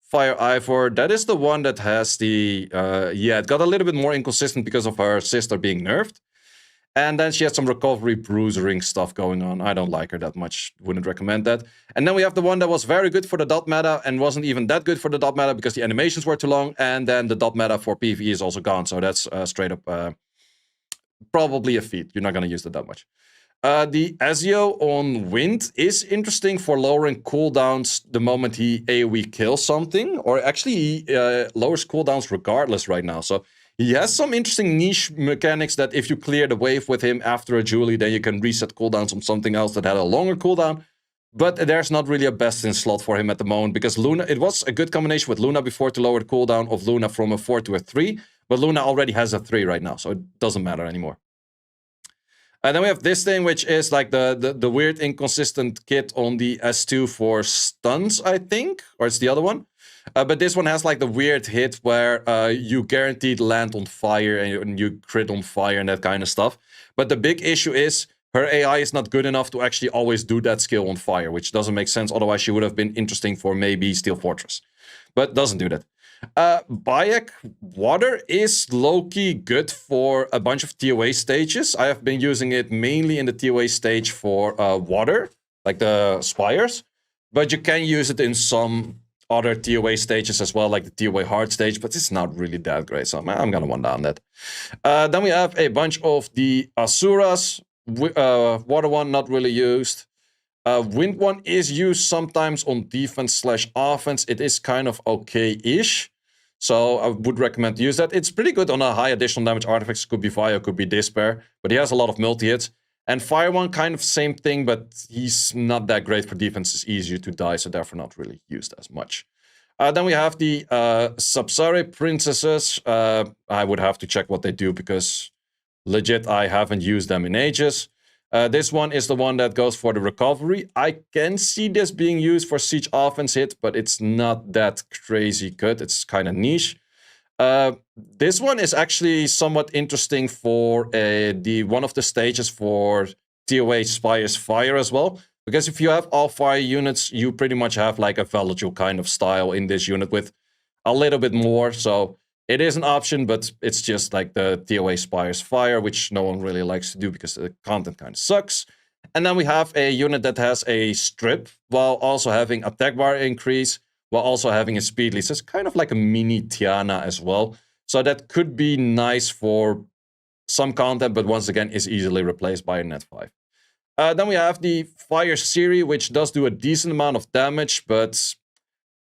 Fire Ivor, that is the one that has the... yeah, it got a little bit more inconsistent because of her sister being nerfed. And then she had some recovery bruisering stuff going on. I don't like her that much. Wouldn't recommend that. And then we have the one that was very good for the dot meta and wasn't even that good for the dot meta because the animations were too long. And then the dot meta for PvE is also gone. So that's straight up probably a feat. You're not going to use that much. The Ezio on Wind is interesting for lowering cooldowns the moment he AoE kills something. Or actually, he lowers cooldowns regardless right now. So he has some interesting niche mechanics that if you clear the wave with him after a Julie, then you can reset cooldowns on something else that had a longer cooldown. But there's not really a best in slot for him at the moment because Luna, it was a good combination with Luna before to lower the cooldown of Luna from a 4 to a 3. But Luna already has a 3 right now, so it doesn't matter anymore. And then we have this thing, which is like the weird inconsistent kit on the S2 for stuns, I think. Or it's the other one. But this one has like the weird hit where you guaranteed land on fire and you crit on fire and that kind of stuff. But the big issue is her AI is not good enough to actually always do that skill on fire, which doesn't make sense. Otherwise, she would have been interesting for maybe Steel Fortress. But doesn't do that. Bayek Water is low-key good for a bunch of TOA stages. I have been using it mainly in the TOA stage for water, like the Spires. But you can use it in some other TOA stages as well, like the TOA hard stage, but it's not really that great, so I'm gonna one down that. Then we have a bunch of the Asuras. Water one, not really used. Wind one is used sometimes on defense/offense. It is kind of okay-ish. So I would recommend to use that. It's pretty good on a high additional damage artifacts. Could be Fire, could be Despair. But he has a lot of multi-hits. And Fire one, kind of same thing, but he's not that great for defense. It's easier to die, so therefore not really used as much. Then we have the Sapsari Princesses. I would have to check what they do because legit I haven't used them in ages. This one is the one that goes for the recovery. I can see this being used for siege offense hit, but it's not that crazy good. It's kind of niche. This one is actually somewhat interesting for one of the stages for TOA Spire's Fire as well. Because if you have all fire units, you pretty much have like a Veligil kind of style in this unit with a little bit more. So it is an option, but it's just like the TOA Spire's Fire, which no one really likes to do because the content kind of sucks. And then we have a unit that has a strip while also having attack bar increase, while also having a speed lead. So it's kind of like a mini Tiana as well. So that could be nice for some content, but once again is easily replaced by a net 5. Then we have the Fire Siri, which does do a decent amount of damage, but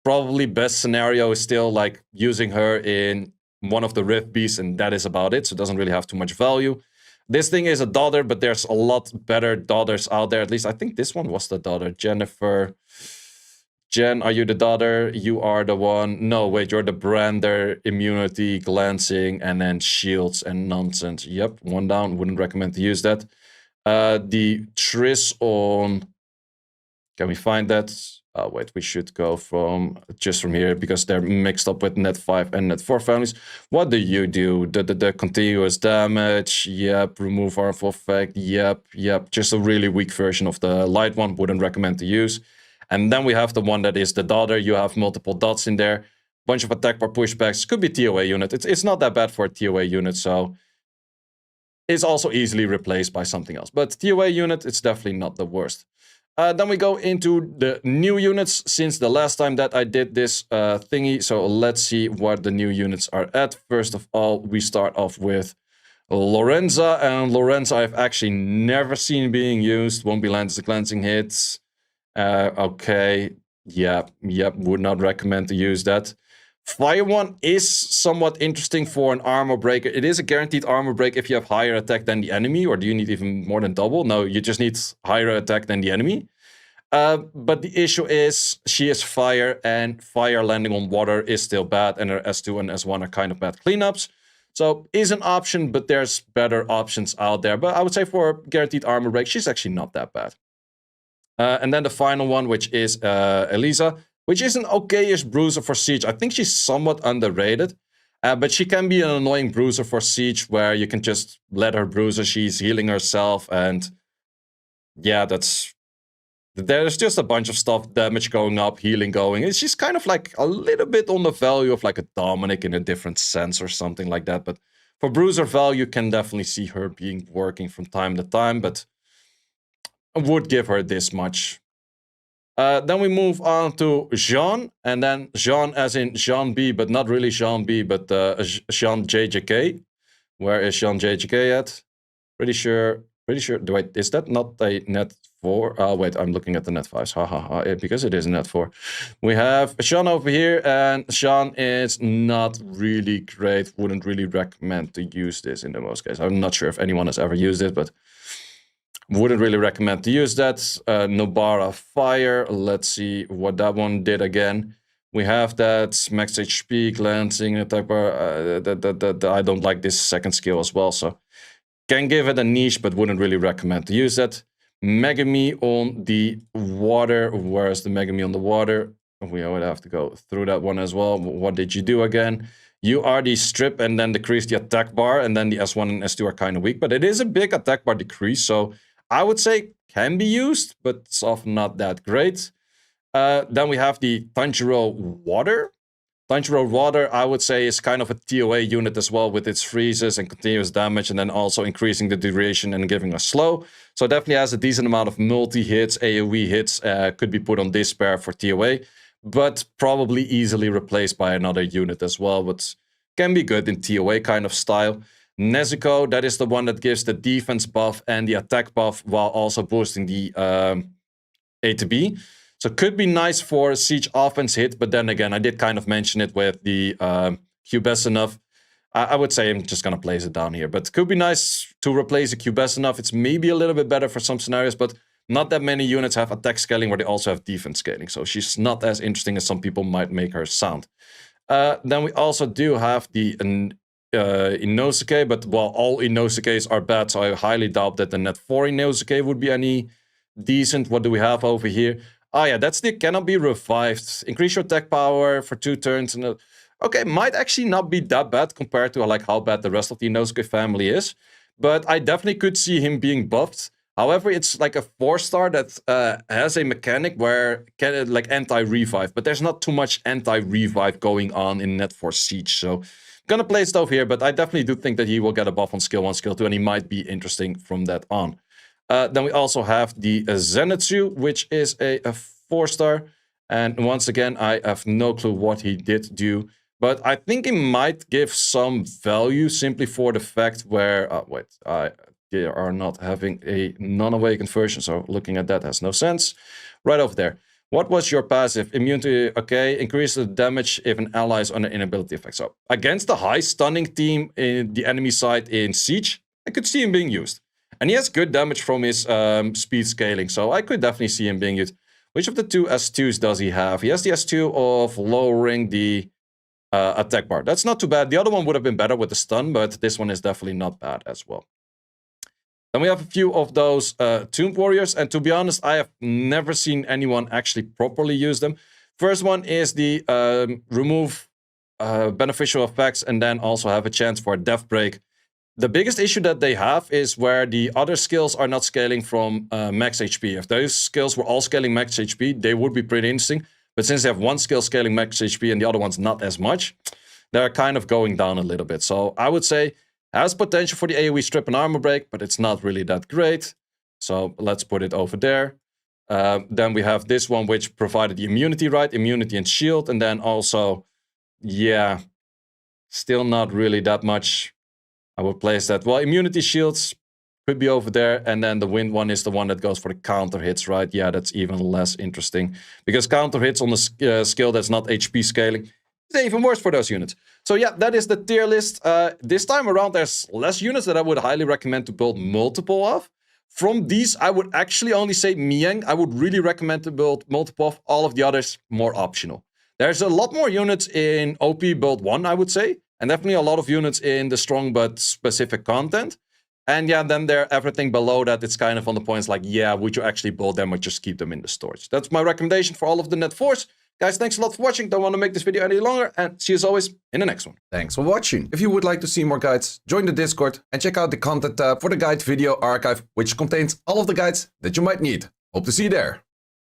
probably best scenario is still like using her in one of the Rift Beasts, and that is about it. So it doesn't really have too much value. This thing is a daughter, but there's a lot better daughters out there. At least I think this one was the daughter. Jennifer. Jen, are you the daughter? You are the one. No, wait, you're the Brander, immunity, glancing, and then shields and nonsense. Yep, one down. Wouldn't recommend to use that. The Triss on... Can we find that? Wait, we should go just from here because they're mixed up with net 5 and net 4 families. What do you do? The continuous damage. Yep, remove harmful effect. Yep. Just a really weak version of the light one. Wouldn't recommend to use. And then we have the one that is the daughter. You have multiple dots in there. Bunch of attack bar pushbacks. Could be TOA unit. It's not that bad for a TOA unit, so it's also easily replaced by something else. But TOA unit, it's definitely not the worst. Then we go into the new units since the last time that I did this thingy. So let's see what the new units are at. First of all, we start off with Lorenza. And Lorenza I've actually never seen being used. Won't be landed as a cleansing hits. Okay, yep, would not recommend to use that. Fire one is somewhat interesting for an armor breaker. It is a guaranteed armor break if you have higher attack than the enemy, or do you need even more than double? No, you just need higher attack than the enemy. But the issue is she is fire, and fire landing on water is still bad, and her S2 and S1 are kind of bad cleanups. So is an option, but there's better options out there. But I would say for guaranteed armor break, she's actually not that bad. And then the final one, which is Elisa, which is an okay-ish bruiser for Siege. I think she's somewhat underrated, but she can be an annoying bruiser for Siege where you can just let her bruise her. She's healing herself, and yeah, there's just a bunch of stuff, damage going up, healing going. It's just kind of like a little bit on the value of like a Dominic in a different sense or something like that. But for bruiser value, you can definitely see her being working from time to time, but I would give her this much. Then we move on to Jean, and then Jean as in Jean B, but not really Jean B, but Jean JJK. Where is Jean JJK at? Pretty sure. Wait, is that not a net 4? Wait, I'm looking at the net 5s. Because it is net 4. We have Jean over here, and Jean is not really great. Wouldn't really recommend to use this in the most cases. I'm not sure if anyone has ever used it, but wouldn't really recommend to use that. Nobara Fire. Let's see what that one did again. We have that max HP, glancing, attack bar. I don't like this second skill as well, so can give it a niche, but wouldn't really recommend to use that. Megami on the water. Where's the Megami on the water? We would have to go through that one as well. What did you do again? You are the strip and then decrease the attack bar, and then the S1 and S2 are kind of weak, but it is a big attack bar decrease, so I would say can be used, but it's often not that great. Then we have the Tanjiro Water. Tanjiro Water, I would say, is kind of a TOA unit as well with its freezes and continuous damage, and then also increasing the duration and giving us slow. So it definitely has a decent amount of multi-hits, AoE hits, could be put on this pair for TOA, but probably easily replaced by another unit as well, but can be good in TOA kind of style. Nezuko, that is the one that gives the defense buff and the attack buff while also boosting the A to B. So could be nice for Siege offense hit, but then again, I did kind of mention it with the Cubes enough. I would say I'm just going to place it down here, but could be nice to replace a Cubes enough. It's maybe a little bit better for some scenarios, but not that many units have attack scaling where they also have defense scaling. So she's not as interesting as some people might make her sound. Then we also do have the Inosuke, but well, all Inosukes are bad, so I highly doubt that the net 4 Inosuke would be any decent. What do we have over here? Oh yeah, that's the cannot be revived. Increase your attack power for 2 turns. And okay, might actually not be that bad compared to like how bad the rest of the Inosuke family is. But I definitely could see him being buffed. However, it's like a 4-star that has a mechanic where can like anti-revive. But there's not too much anti-revive going on in Net 4 Siege. So gonna place it over here, but I definitely do think that he will get a buff on skill 1, skill 2, and he might be interesting from that on. Then we also have the Zenitsu, which is a 4-star. And once again, I have no clue what he did do. But I think he might give some value simply for the fact where... wait, they are not having a non-awakened version, so looking at that has no sense. Right over there. What was your passive? Immunity, okay. Increase the damage if an ally is under inability effect. So against the high stunning team in the enemy side in Siege, I could see him being used. And he has good damage from his speed scaling, so I could definitely see him being used. Which of the two S2s does he have? He has the S2 of lowering the attack bar. That's not too bad. The other one would have been better with the stun, but this one is definitely not bad as well. Then we have a few of those Tomb Warriors, and to be honest, I have never seen anyone actually properly use them. First one is the remove beneficial effects and then also have a chance for a death break. The biggest issue that they have is where the other skills are not scaling from max HP. If those skills were all scaling max HP, they would be pretty interesting. But since they have one skill scaling max HP and the other one's not as much, they're kind of going down a little bit. So I would say has potential for the AoE strip and armor break, but it's not really that great. So let's put it over there. Then we have this one, which provided the immunity, right? Immunity and shield. And then also, yeah, still not really that much. I would place that. Well, immunity shields could be over there. And then the wind one is the one that goes for the counter hits, right? Yeah, that's even less interesting. Because counter hits on the skill that's not HP scaling, it's even worse for those units. So yeah, that is the tier list. This time around, there's less units that I would highly recommend to build multiple of. From these, I would actually only say Mieng. I would really recommend to build multiple of. All of the others, more optional. There's a lot more units in OP build 1, I would say. And definitely a lot of units in the strong but specific content. And yeah, then there everything below that, it's kind of on the points like, yeah, would you actually build them or just keep them in the storage? That's my recommendation for all of the net 4s. Guys, thanks a lot for watching. Don't want to make this video any longer, and see you as always in the next one. Thanks for watching. If you would like to see more guides, join the Discord and check out the content tab for the guide video archive, which contains all of the guides that you might need. Hope to see you there.